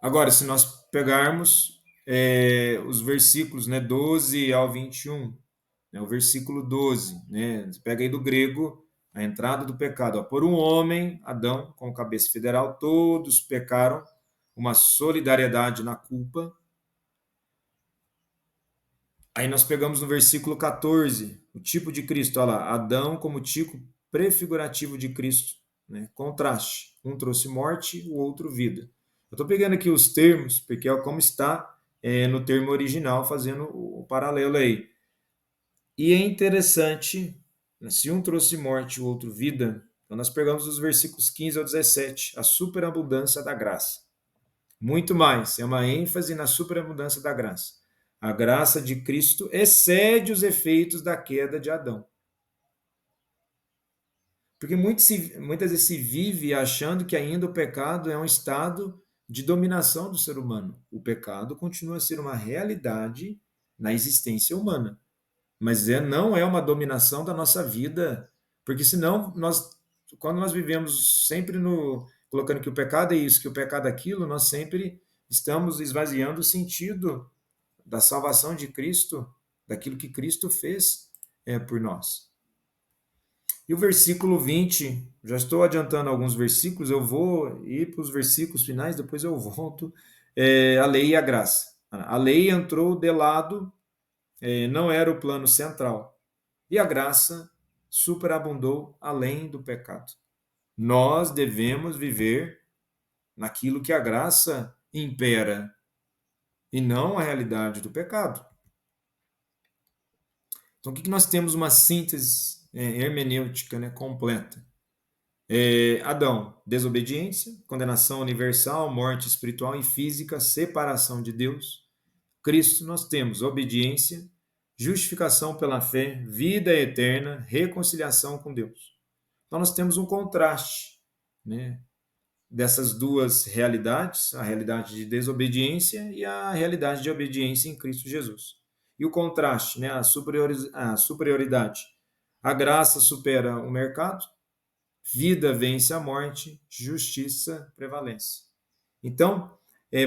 Agora, se nós pegarmos os versículos 12 ao 21, o versículo 12, você pega aí do grego a entrada do pecado. Por um homem, Adão, com cabeça federal, todos pecaram, uma solidariedade na culpa. Aí nós pegamos no versículo 14, o tipo de Cristo, olha lá, Adão como tipo prefigurativo de Cristo, contraste. Um trouxe morte, o outro vida. Eu estou pegando aqui os termos, porque é como está no termo original, fazendo o paralelo aí. E é interessante, se um trouxe morte, o outro vida, então nós pegamos os versículos 15 ao 17, a superabundância da graça. Muito mais, é uma ênfase na superabundância da graça. A graça de Cristo excede os efeitos da queda de Adão. Porque muitas vezes se vive achando que ainda o pecado é um estado de dominação do ser humano. O pecado continua a ser uma realidade na existência humana. Mas não é uma dominação da nossa vida. Porque senão, quando nós vivemos sempre colocando que o pecado é isso, que o pecado é aquilo, nós sempre estamos esvaziando o sentido da salvação de Cristo, daquilo que Cristo fez por nós. E o versículo 20, já estou adiantando alguns versículos, eu vou ir para os versículos finais, depois eu volto, a lei e a graça. A lei entrou de lado, não era o plano central. E a graça superabundou além do pecado. Nós devemos viver naquilo que a graça impera, e não a realidade do pecado. Então, o que nós temos? Uma síntese hermenêutica completa. Adão, desobediência, condenação universal, morte espiritual e física, separação de Deus. Cristo, nós temos obediência, justificação pela fé, vida eterna, reconciliação com Deus. Então, nós temos um contraste dessas duas realidades, a realidade de desobediência e a realidade de obediência em Cristo Jesus. E o contraste, a superioridade. A graça supera o mercado, vida vence a morte, justiça prevalece. Então,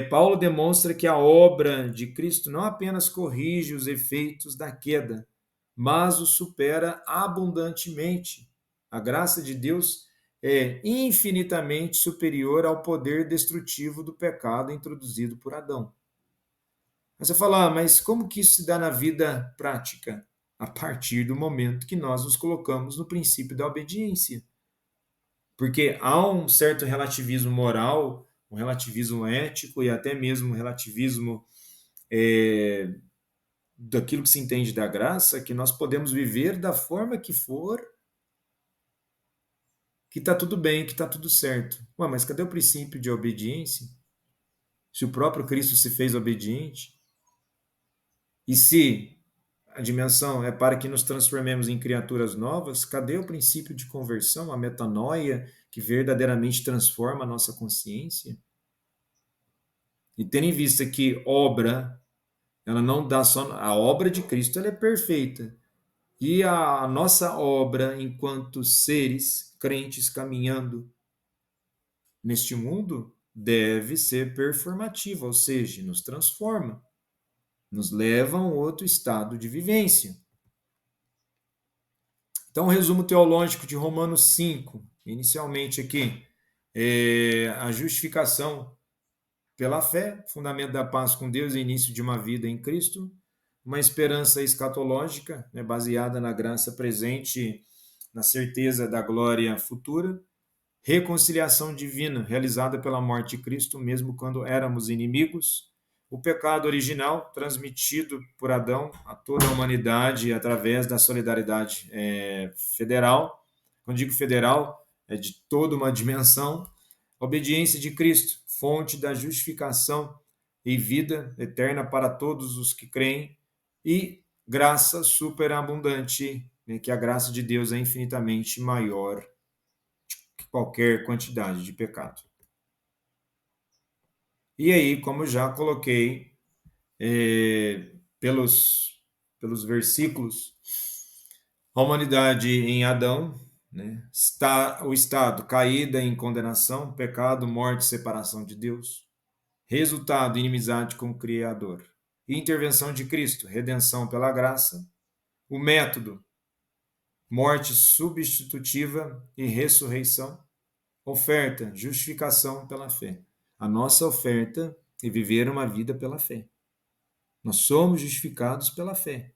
Paulo demonstra que a obra de Cristo não apenas corrige os efeitos da queda, mas os supera abundantemente. A graça de Deus é infinitamente superior ao poder destrutivo do pecado introduzido por Adão. Mas você fala, mas como que isso se dá na vida prática? A partir do momento que nós nos colocamos no princípio da obediência. Porque há um certo relativismo moral, um relativismo ético e até mesmo um relativismo daquilo que se entende da graça, que nós podemos viver da forma que for, que está tudo bem, que está tudo certo. Ué, mas cadê o princípio de obediência? Se o próprio Cristo se fez obediente, e se a dimensão é para que nos transformemos em criaturas novas, cadê o princípio de conversão, a metanoia, que verdadeiramente transforma a nossa consciência? E tendo em vista que obra, ela não dá só... A obra de Cristo ela é perfeita. E a nossa obra, enquanto seres crentes caminhando neste mundo, deve ser performativa, ou seja, nos transforma, nos leva a um outro estado de vivência. Então, o resumo teológico de Romanos 5, inicialmente aqui, a justificação pela fé, fundamento da paz com Deus e início de uma vida em Cristo, uma esperança escatológica, baseada na graça presente, na certeza da glória futura, reconciliação divina, realizada pela morte de Cristo, mesmo quando éramos inimigos, o pecado original, transmitido por Adão a toda a humanidade através da solidariedade federal. Quando digo federal, é de toda uma dimensão. A obediência de Cristo, fonte da justificação e vida eterna para todos os que creem. E graça superabundante, né, que a graça de Deus é infinitamente maior que qualquer quantidade de pecado. E aí, como já coloquei pelos versículos, a humanidade em Adão, né, o estado caída em condenação, pecado, morte, separação de Deus, resultado, inimizade com o Criador. Intervenção de Cristo, redenção pela graça. O método, morte substitutiva e ressurreição. Oferta, justificação pela fé. A nossa oferta é viver uma vida pela fé. Nós somos justificados pela fé.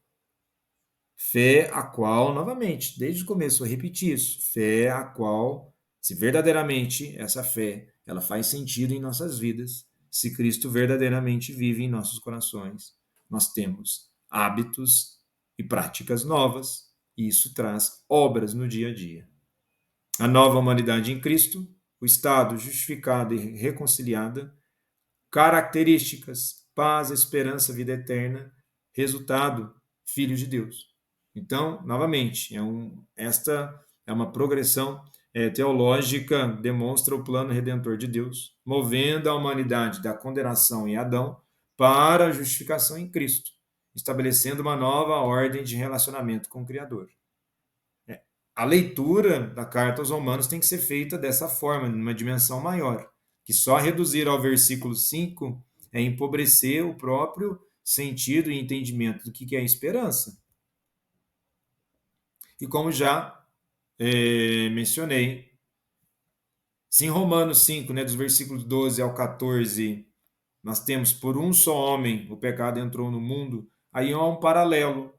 Fé a qual, novamente, desde o começo eu repeti isso, fé a qual, se verdadeiramente essa fé, ela faz sentido em nossas vidas, se Cristo verdadeiramente vive em nossos corações, nós temos hábitos e práticas novas, e isso traz obras no dia a dia. A nova humanidade em Cristo, o estado justificado e reconciliada, características, paz, esperança, vida eterna, resultado, filhos de Deus. Então, novamente, esta é uma progressão teológica, demonstra o plano redentor de Deus, movendo a humanidade da condenação em Adão para a justificação em Cristo, estabelecendo uma nova ordem de relacionamento com o Criador. A leitura da carta aos Romanos tem que ser feita dessa forma, numa dimensão maior, que só reduzir ao versículo 5 é empobrecer o próprio sentido e entendimento do que é a esperança. E como já mencionei, se em Romanos 5, né, dos versículos 12 ao 14, nós temos por um só homem o pecado entrou no mundo, aí há um paralelo,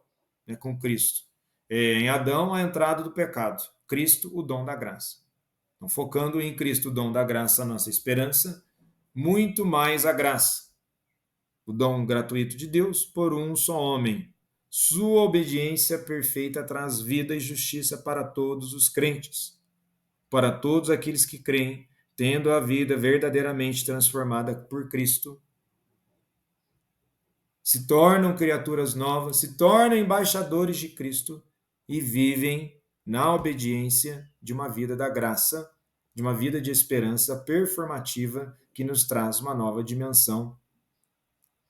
né, com Cristo. Em Adão, a entrada do pecado, Cristo, o dom da graça. Então, focando em Cristo, o dom da graça, a nossa esperança, muito mais a graça, o dom gratuito de Deus por um só homem. Sua obediência perfeita traz vida e justiça para todos os crentes, para todos aqueles que creem, tendo a vida verdadeiramente transformada por Cristo, se tornam criaturas novas, se tornam embaixadores de Cristo e vivem na obediência de uma vida da graça, de uma vida de esperança performativa que nos traz uma nova dimensão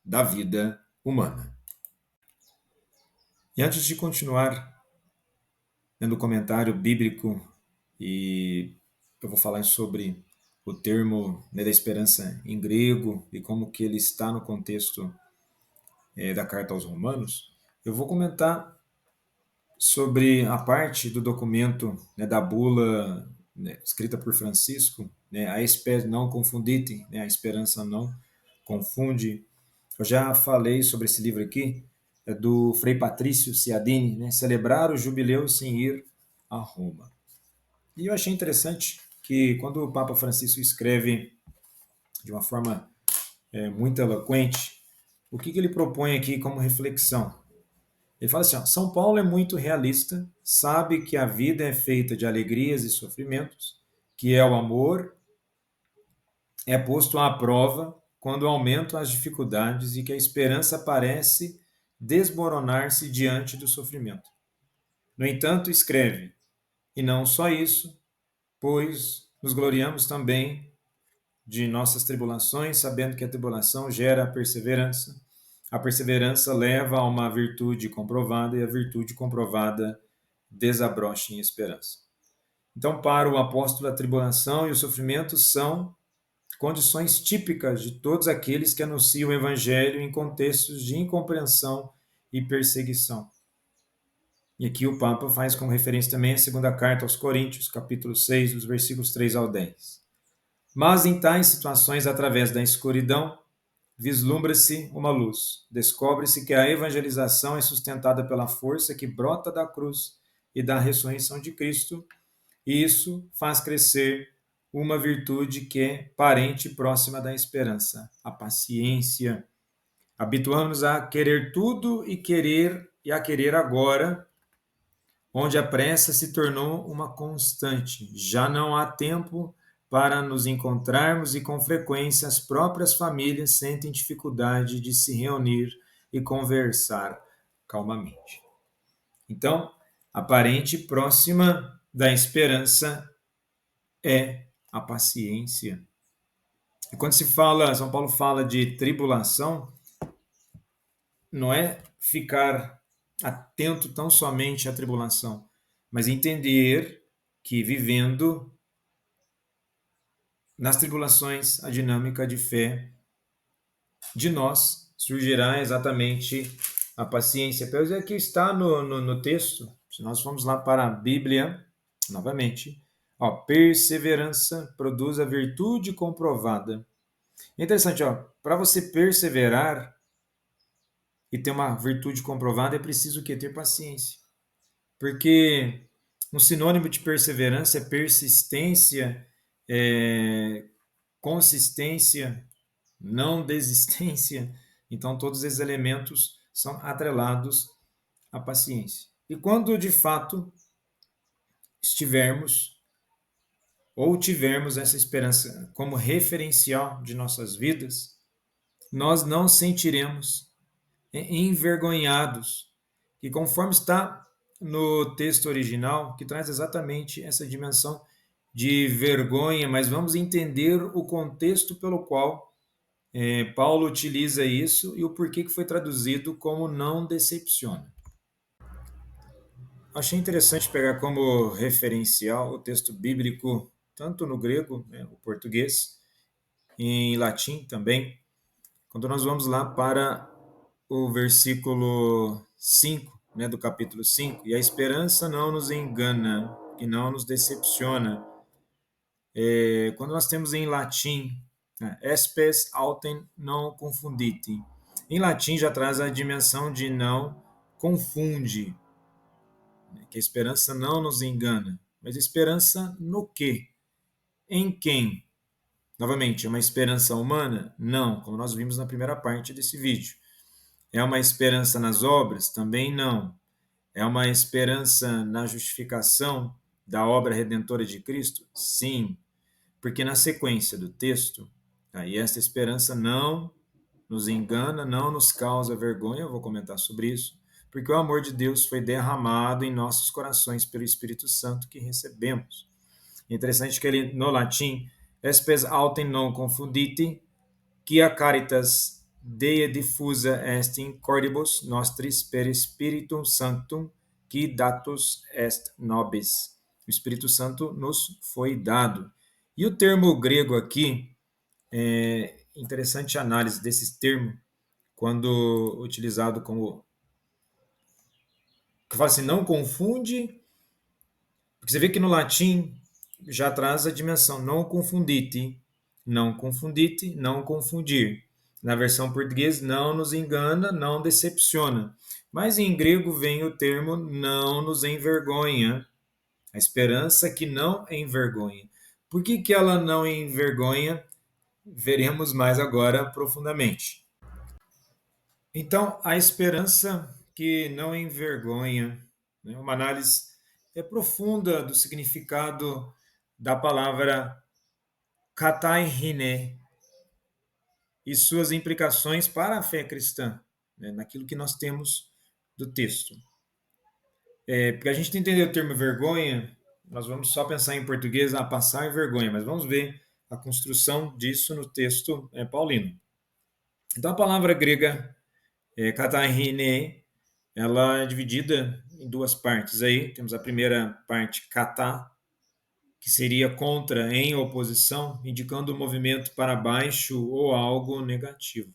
da vida humana. E antes de continuar no comentário bíblico, e eu vou falar sobre o termo, né, da esperança em grego e como que ele está no contexto da carta aos Romanos, eu vou comentar sobre a parte do documento, né, da bula, né, escrita por Francisco, né, a esper não confundite, né, a esperança não confunde. Eu já falei sobre esse livro aqui, é do Frei Patrício Ciadini, né, Celebrar o Jubileu sem ir a Roma. E eu achei interessante que quando o Papa Francisco escreve de uma forma muito eloquente, o que ele propõe aqui como reflexão? Ele fala assim, ó, São Paulo é muito realista, sabe que a vida é feita de alegrias e sofrimentos, que é o amor, é posto à prova quando aumentam as dificuldades e que a esperança parece desmoronar-se diante do sofrimento. No entanto, escreve, e não só isso, pois nos gloriamos também de nossas tribulações, sabendo que a tribulação gera a perseverança leva a uma virtude comprovada e a virtude comprovada desabrocha em esperança. Então, para o apóstolo, a tribulação e o sofrimento são condições típicas de todos aqueles que anunciam o evangelho em contextos de incompreensão e perseguição. E aqui o Papa faz como referência também a segunda carta aos Coríntios, capítulo 6, dos versículos 3 ao 10. Mas em tais situações, através da escuridão, vislumbra-se uma luz. Descobre-se que a evangelização é sustentada pela força que brota da cruz e da ressurreição de Cristo, e isso faz crescer uma virtude que é parente e próxima da esperança, a paciência. Habituamos a querer tudo e a querer agora, onde a pressa se tornou uma constante. Já não há tempo para nos encontrarmos e com frequência as próprias famílias sentem dificuldade de se reunir e conversar. calmamente. Então, aparente próxima da esperança é a paciência. E quando se fala, São Paulo fala de tribulação, não é ficar atento tão somente à tribulação, mas entender que vivendo nas tribulações a dinâmica de fé de nós surgirá exatamente a paciência. Pois é que está no texto, se nós formos lá para a Bíblia, novamente, ó, perseverança produz a virtude comprovada. É interessante, ó, para você perseverar e ter uma virtude comprovada, é preciso o quê? Ter paciência. Porque um sinônimo de perseverança é persistência, é consistência, não desistência. Então, todos esses elementos são atrelados à paciência. E quando de fato estivermos ou tivermos essa esperança como referencial de nossas vidas, nós não sentiremos envergonhados, que conforme está no texto original, que traz exatamente essa dimensão de vergonha, mas vamos entender o contexto pelo qual Paulo utiliza isso e o porquê que foi traduzido como não decepciona. Achei interessante pegar como referencial o texto bíblico, tanto no grego, né, o português, em latim também, quando nós vamos lá para o versículo 5, né, do capítulo 5, e a esperança não nos engana, que não nos decepciona. Quando nós temos em latim, né, espes autem non confundite. Em latim já traz a dimensão de não confunde, né, que a esperança não nos engana. Mas esperança no quê? Em quem? Novamente, é uma esperança humana? Não, como nós vimos na primeira parte desse vídeo. É uma esperança nas obras? Também não. É uma esperança na justificação da obra redentora de Cristo? Sim, porque na sequência do texto, aí esta esperança não nos engana, não nos causa vergonha, eu vou comentar sobre isso, porque o amor de Deus foi derramado em nossos corações pelo Espírito Santo que recebemos. É interessante que ele, no latim, espes autem non confundite, quia caritas Dei diffusa est in cordibus nostris per Spiritum Sanctum, qui datus est nobis. O Espírito Santo nos foi dado. E o termo grego aqui, é interessante a análise desse termo, quando utilizado como. Que fala assim, não confunde, porque você vê que no latim já traz a dimensão não confundite, não confundite, não confundir. Na versão portuguesa, não nos engana, não decepciona. Mas em grego vem o termo não nos envergonha. A esperança que não envergonha. Por que, que ela não envergonha? Veremos mais agora profundamente. Então, a esperança que não envergonha, né? Uma análise profunda do significado da palavra kataihine e suas implicações para a fé cristã, né? Naquilo que nós temos do texto. Porque a gente entender o termo vergonha, nós vamos só pensar em português, passar vergonha, mas vamos ver a construção disso no texto paulino. Então, a palavra grega kataihine, ela é dividida em duas partes aí. Temos a primeira parte, kata, que seria contra, em oposição, indicando o movimento para baixo ou algo negativo.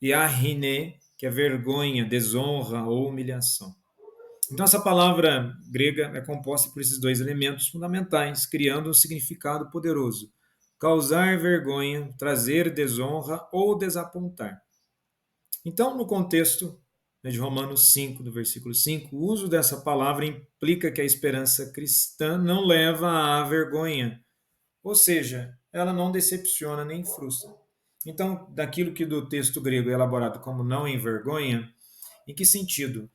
E a rine, que é vergonha, desonra ou humilhação. Então, essa palavra grega é composta por esses dois elementos fundamentais, criando um significado poderoso: causar vergonha, trazer desonra ou desapontar. Então, no contexto de Romanos 5, do versículo 5, o uso dessa palavra implica que a esperança cristã não leva à vergonha, ou seja, ela não decepciona nem frustra. Então, daquilo que do texto grego é elaborado como não envergonha, em que sentido?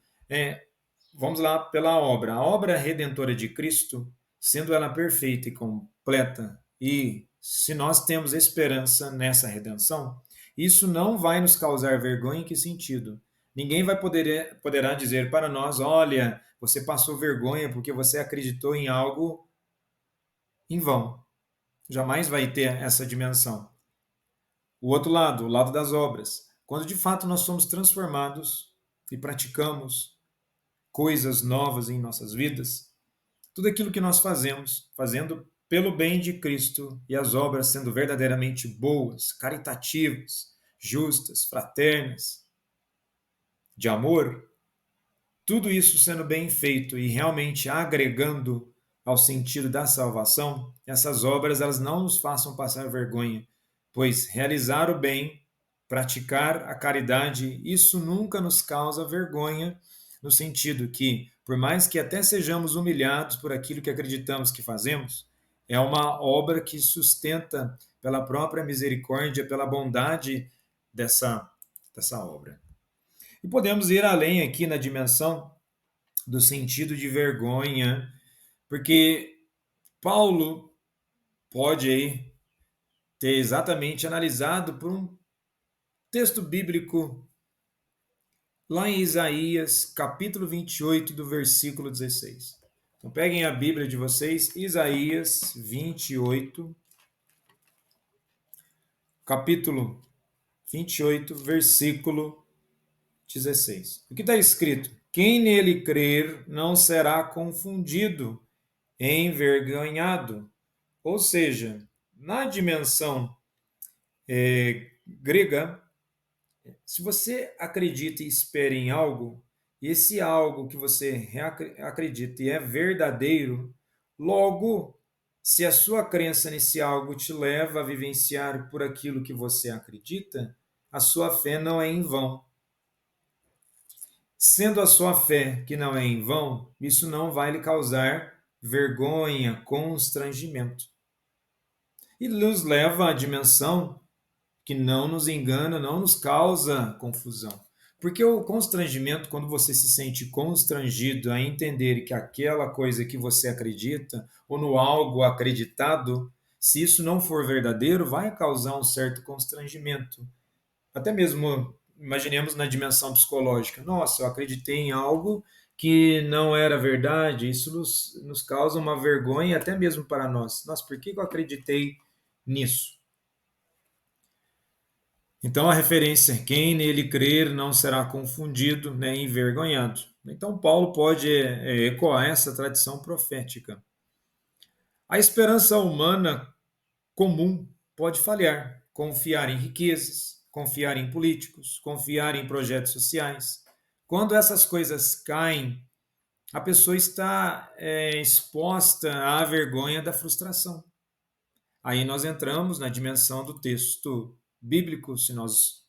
Vamos lá pela obra. A obra redentora de Cristo, sendo ela perfeita e completa, e se nós temos esperança nessa redenção, isso não vai nos causar vergonha em que sentido? Ninguém poderá dizer para nós: olha, você passou vergonha porque você acreditou em algo em vão. Jamais vai ter essa dimensão. O outro lado, o lado das obras. Quando de fato nós somos transformados e praticamos coisas novas em nossas vidas, tudo aquilo que nós fazemos, fazendo pelo bem de Cristo e as obras sendo verdadeiramente boas, caritativas, justas, fraternas, de amor, tudo isso sendo bem feito e realmente agregando ao sentido da salvação, essas obras elas não nos façam passar vergonha, pois realizar o bem, praticar a caridade, isso nunca nos causa vergonha, no sentido que, por mais que até sejamos humilhados por aquilo que acreditamos que fazemos, é uma obra que sustenta pela própria misericórdia, pela bondade dessa obra. E podemos ir além aqui na dimensão do sentido de vergonha, porque Paulo pode aí ter exatamente analisado por um texto bíblico lá em Isaías, capítulo 28, do versículo 16. Então peguem a Bíblia de vocês, Isaías 28, capítulo 28, versículo 16. O que está escrito? Quem nele crer não será confundido, envergonhado. Ou seja, na dimensão grega, se você acredita e espera em algo, e esse algo que você acredita e é verdadeiro, logo, se a sua crença nesse algo te leva a vivenciar por aquilo que você acredita, a sua fé não é em vão. Sendo a sua fé que não é em vão, isso não vai lhe causar vergonha, constrangimento. E nos leva à dimensão que não nos engana, não nos causa confusão. Porque o constrangimento, quando você se sente constrangido a entender que aquela coisa que você acredita, ou no algo acreditado, se isso não for verdadeiro, vai causar um certo constrangimento. Até mesmo, imaginemos na dimensão psicológica. Nossa, eu acreditei em algo que não era verdade, isso nos causa uma vergonha até mesmo para nós. Nossa, por que eu acreditei nisso? Então a referência, quem nele crer não será confundido nem envergonhado. Então Paulo pode ecoar essa tradição profética. A esperança humana comum pode falhar, confiar em riquezas, confiar em políticos, confiar em projetos sociais. Quando essas coisas caem, a pessoa está exposta à vergonha da frustração. Aí nós entramos na dimensão do texto bíblico, se nós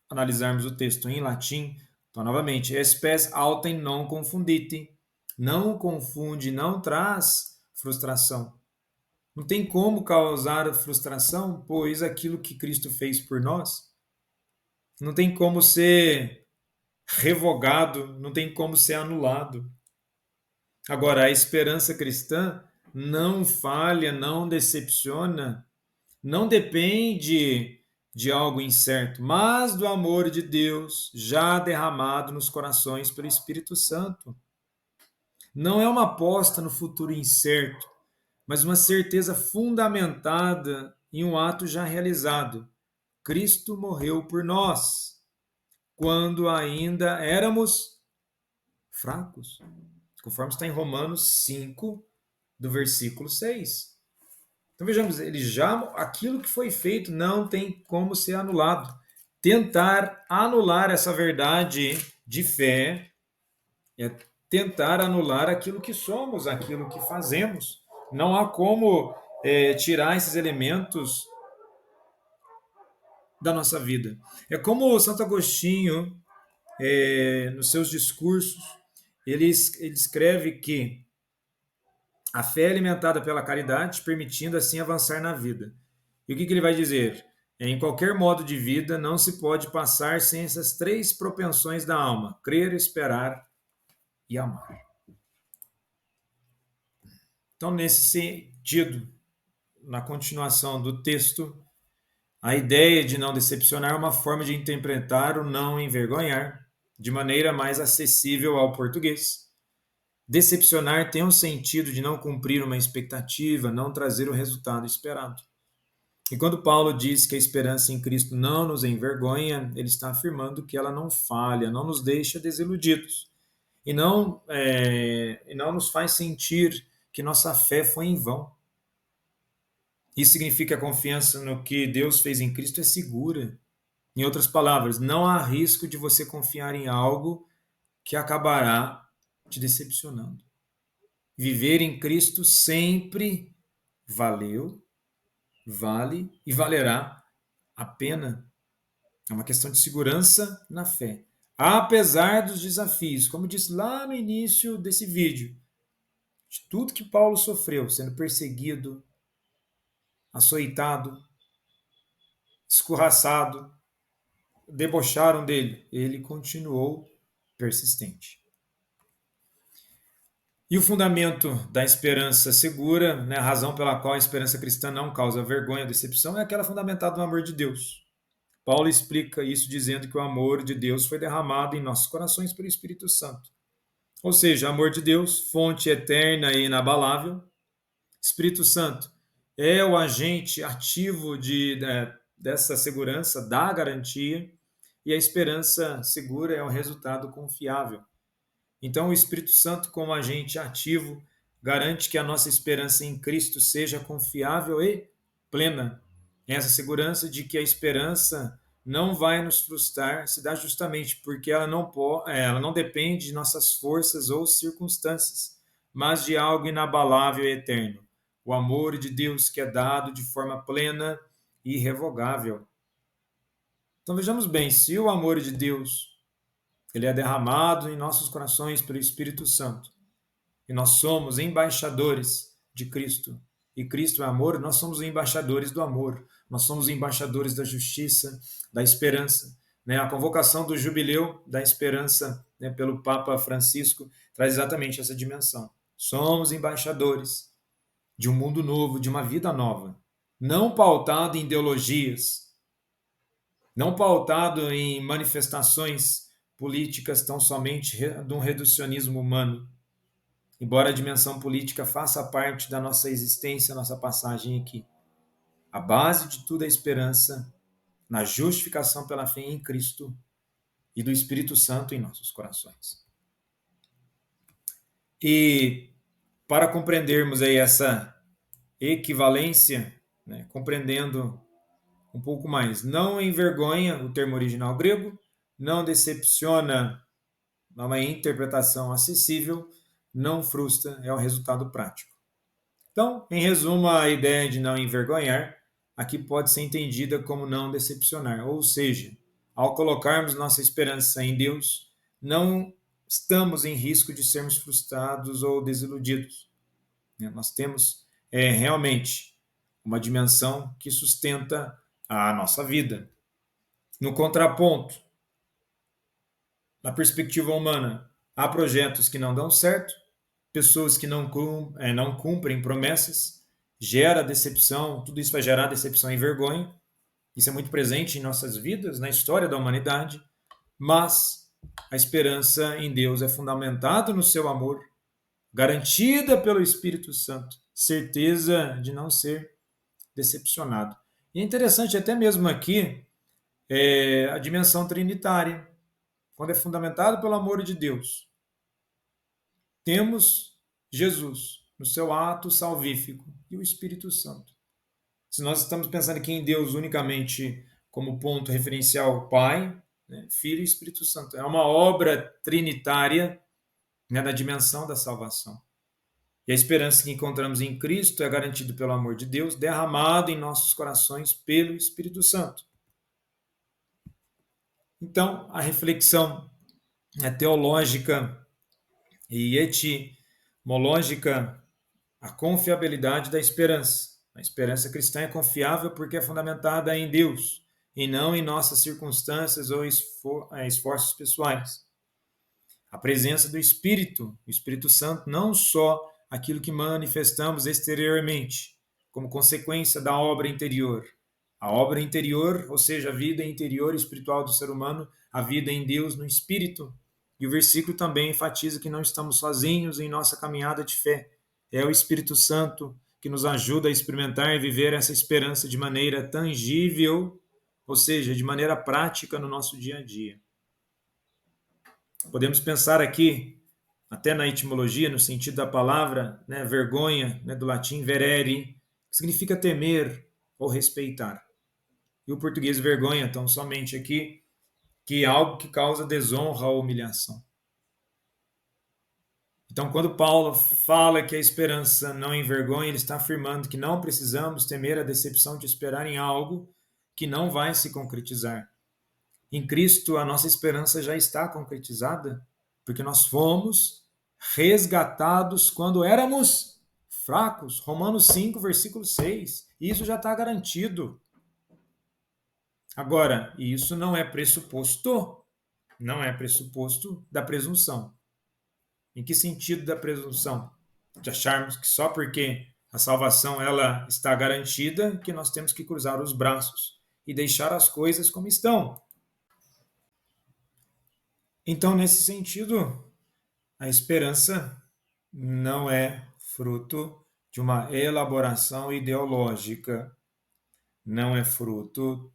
analisarmos o texto em latim. Então, novamente, espes autem non confundite. Não confunde, não traz frustração. Não tem como causar frustração, pois aquilo que Cristo fez por nós não tem como ser revogado, não tem como ser anulado. Agora, a esperança cristã não falha, não decepciona, não depende de algo incerto, mas do amor de Deus já derramado nos corações pelo Espírito Santo. Não é uma aposta no futuro incerto, mas uma certeza fundamentada em um ato já realizado. Cristo morreu por nós, quando ainda éramos fracos, conforme está em Romanos 5, do versículo 6. Então vejamos, aquilo que foi feito não tem como ser anulado. Tentar anular essa verdade de fé é tentar anular aquilo que somos, aquilo que fazemos. Não há como tirar esses elementos da nossa vida. É como Santo Agostinho, nos seus discursos, ele escreve que a fé é alimentada pela caridade, permitindo assim avançar na vida. E o que ele vai dizer? Em qualquer modo de vida, não se pode passar sem essas três propensões da alma: crer, esperar e amar. Então, nesse sentido, na continuação do texto, a ideia de não decepcionar é uma forma de interpretar o não envergonhar. de maneira mais acessível ao português. Decepcionar tem o sentido de não cumprir uma expectativa, não trazer o resultado esperado. E quando Paulo diz que a esperança em Cristo não nos envergonha, ele está afirmando que ela não falha, não nos deixa desiludidos e não nos faz sentir que nossa fé foi em vão. Isso significa que a confiança no que Deus fez em Cristo é segura. Em outras palavras, não há risco de você confiar em algo que acabará te decepcionando. Viver em Cristo sempre valeu, vale e valerá a pena. É uma questão de segurança na fé. Apesar dos desafios, como disse lá no início desse vídeo, de tudo que Paulo sofreu, sendo perseguido, açoitado, escorraçado, debocharam dele, ele continuou persistente. E o fundamento da esperança segura, né, a razão pela qual a esperança cristã não causa vergonha ou decepção, é aquela fundamentada no amor de Deus. Paulo explica isso dizendo que o amor de Deus foi derramado em nossos corações pelo Espírito Santo. Ou seja, amor de Deus, fonte eterna e inabalável. Espírito Santo é o agente ativo dessa segurança, da garantia, e a esperança segura é um resultado confiável. Então, o Espírito Santo, como agente ativo, garante que a nossa esperança em Cristo seja confiável e plena. Essa segurança de que a esperança não vai nos frustrar se dá justamente porque ela não depende de nossas forças ou circunstâncias, mas de algo inabalável e eterno. O amor de Deus que é dado de forma plena e irrevogável. Então vejamos bem, se o amor de Deus ele é derramado em nossos corações pelo Espírito Santo. E nós somos embaixadores de Cristo. E Cristo é amor, nós somos embaixadores do amor. Nós somos embaixadores da justiça, da esperança. Né? A convocação do jubileu da esperança, né, pelo Papa Francisco traz exatamente essa dimensão. Somos embaixadores de um mundo novo, de uma vida nova. Não pautado em ideologias, não pautado em manifestações políticas tão somente de um reducionismo humano, embora a dimensão política faça parte da nossa existência, nossa passagem aqui. A base de tudo é a esperança na justificação pela fé em Cristo e do Espírito Santo em nossos corações. E para compreendermos aí essa equivalência, né, compreendendo um pouco mais, não envergonha o termo original grego, não decepciona, é uma interpretação acessível, não frustra, é o resultado prático. Então, em resumo, a ideia de não envergonhar aqui pode ser entendida como não decepcionar, ou seja, ao colocarmos nossa esperança em Deus, não estamos em risco de sermos frustrados ou desiludidos. Nós temos realmente uma dimensão que sustenta a nossa vida. No contraponto, na perspectiva humana, há projetos que não dão certo, pessoas que não cumprem promessas, gera decepção, tudo isso vai gerar decepção e vergonha. Isso é muito presente em nossas vidas, na história da humanidade, mas a esperança em Deus é fundamentada no seu amor, garantida pelo Espírito Santo, certeza de não ser decepcionado. E é interessante até mesmo aqui a dimensão trinitária, quando é fundamentado pelo amor de Deus. Temos Jesus no seu ato salvífico e o Espírito Santo. Se nós estamos pensando aqui em Deus unicamente como ponto referencial Pai, né, Filho e Espírito Santo, é uma obra trinitária, né, da dimensão da salvação. E a esperança que encontramos em Cristo é garantida pelo amor de Deus, derramado em nossos corações pelo Espírito Santo. Então, a reflexão teológica e etimológica, a confiabilidade da esperança. A esperança cristã é confiável porque é fundamentada em Deus e não em nossas circunstâncias ou esforços pessoais. A presença do Espírito, o Espírito Santo, não só aquilo que manifestamos exteriormente, como consequência da obra interior. A obra interior, ou seja, a vida interior e espiritual do ser humano, a vida em Deus, no Espírito. E o versículo também enfatiza que não estamos sozinhos em nossa caminhada de fé. É o Espírito Santo que nos ajuda a experimentar e viver essa esperança de maneira tangível, ou seja, de maneira prática no nosso dia a dia. Podemos pensar aqui, até na etimologia, no sentido da palavra, né, vergonha, né, do latim verere, que significa temer ou respeitar. E o português vergonha, então, somente aqui, que é algo que causa desonra ou humilhação. Então, quando Paulo fala que a esperança não envergonha, ele está afirmando que não precisamos temer a decepção de esperar em algo que não vai se concretizar. Em Cristo, a nossa esperança já está concretizada, porque nós fomos resgatados quando éramos fracos. Romanos 5, versículo 6. Isso já está garantido. Agora, isso não é pressuposto da presunção. Em que sentido da presunção? De acharmos que só porque a salvação ela está garantida que nós temos que cruzar os braços e deixar as coisas como estão. Então, nesse sentido, a esperança não é fruto de uma elaboração ideológica, não é fruto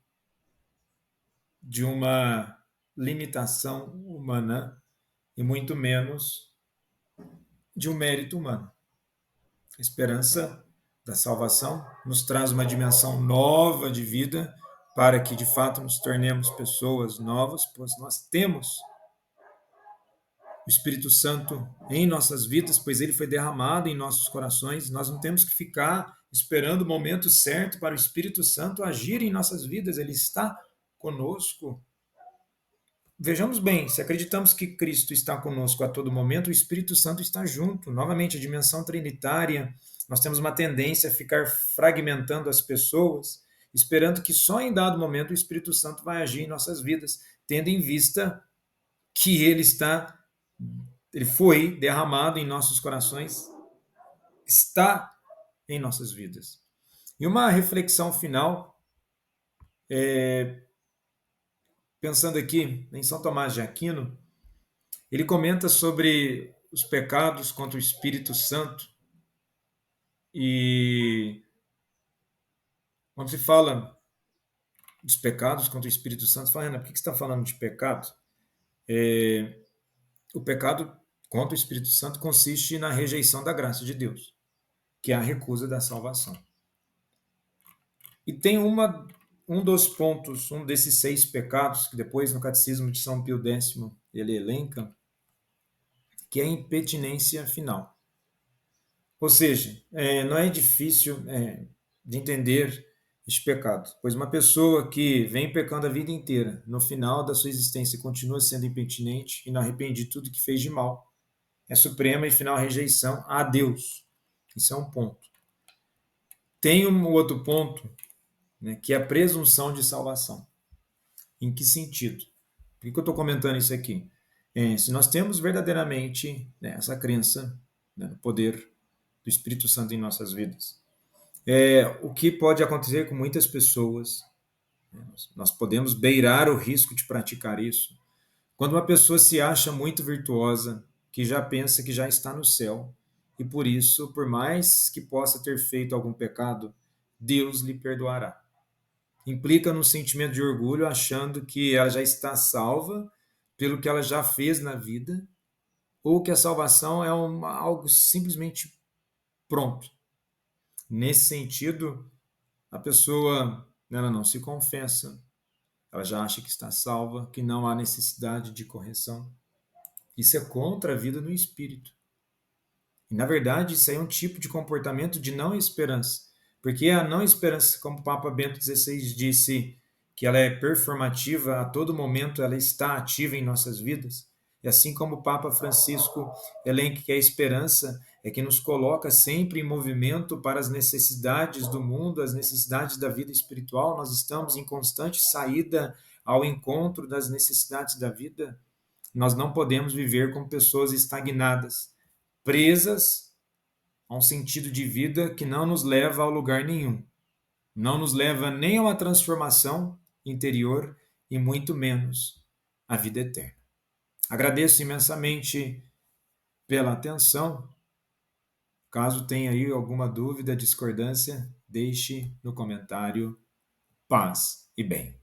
de uma limitação humana e muito menos de um mérito humano. A esperança da salvação nos traz uma dimensão nova de vida para que de fato nos tornemos pessoas novas, pois nós temos o Espírito Santo em nossas vidas, pois ele foi derramado em nossos corações. Nós não temos que ficar esperando o momento certo para o Espírito Santo agir em nossas vidas, ele está conosco. Vejamos bem, se acreditamos que Cristo está conosco a todo momento, o Espírito Santo está junto. Novamente, a dimensão trinitária, nós temos uma tendência a ficar fragmentando as pessoas, esperando que só em dado momento o Espírito Santo vai agir em nossas vidas, tendo em vista que ele foi derramado em nossos corações, está em nossas vidas. E uma reflexão final, pensando aqui em São Tomás de Aquino, ele comenta sobre os pecados contra o Espírito Santo. E quando se fala dos pecados contra o Espírito Santo, fala, Renan, por que você está falando de pecado? O pecado contra o Espírito Santo consiste na rejeição da graça de Deus, que é a recusa da salvação. E tem um dos pontos, um desses 6 pecados, que depois no Catecismo de São Pio X ele elenca, que é a impetinência final. Ou seja, não é difícil de entender este pecado, pois uma pessoa que vem pecando a vida inteira, no final da sua existência continua sendo impenitente e não arrepende de tudo que fez de mal, é suprema e final rejeição a Deus. Isso é um ponto. Tem um outro ponto, né, que é a presunção de salvação. Em que sentido? Por que eu estou comentando isso aqui? Se nós temos verdadeiramente, né, essa crença, né, no poder do Espírito Santo em nossas vidas, o que pode acontecer com muitas pessoas, né, nós podemos beirar o risco de praticar isso, quando uma pessoa se acha muito virtuosa, que já pensa que já está no céu, e por isso, por mais que possa ter feito algum pecado, Deus lhe perdoará. Implica num sentimento de orgulho, achando que ela já está salva pelo que ela já fez na vida, ou que a salvação é algo simplesmente pronto. Nesse sentido, a pessoa ela não se confessa, ela já acha que está salva, que não há necessidade de correção. Isso é contra a vida no espírito. E, na verdade, isso aí é um tipo de comportamento de não esperança. Porque a não esperança, como o Papa Bento XVI disse, que ela é performativa, a todo momento ela está ativa em nossas vidas. E assim como o Papa Francisco elenca que a esperança é que nos coloca sempre em movimento para as necessidades do mundo, as necessidades da vida espiritual, nós estamos em constante saída ao encontro das necessidades da vida. Nós não podemos viver como pessoas estagnadas, presas a um sentido de vida que não nos leva a lugar nenhum. Não nos leva nem a uma transformação interior e muito menos a vida eterna. Agradeço imensamente pela atenção. Caso tenha aí alguma dúvida, discordância, deixe no comentário. Paz e bem.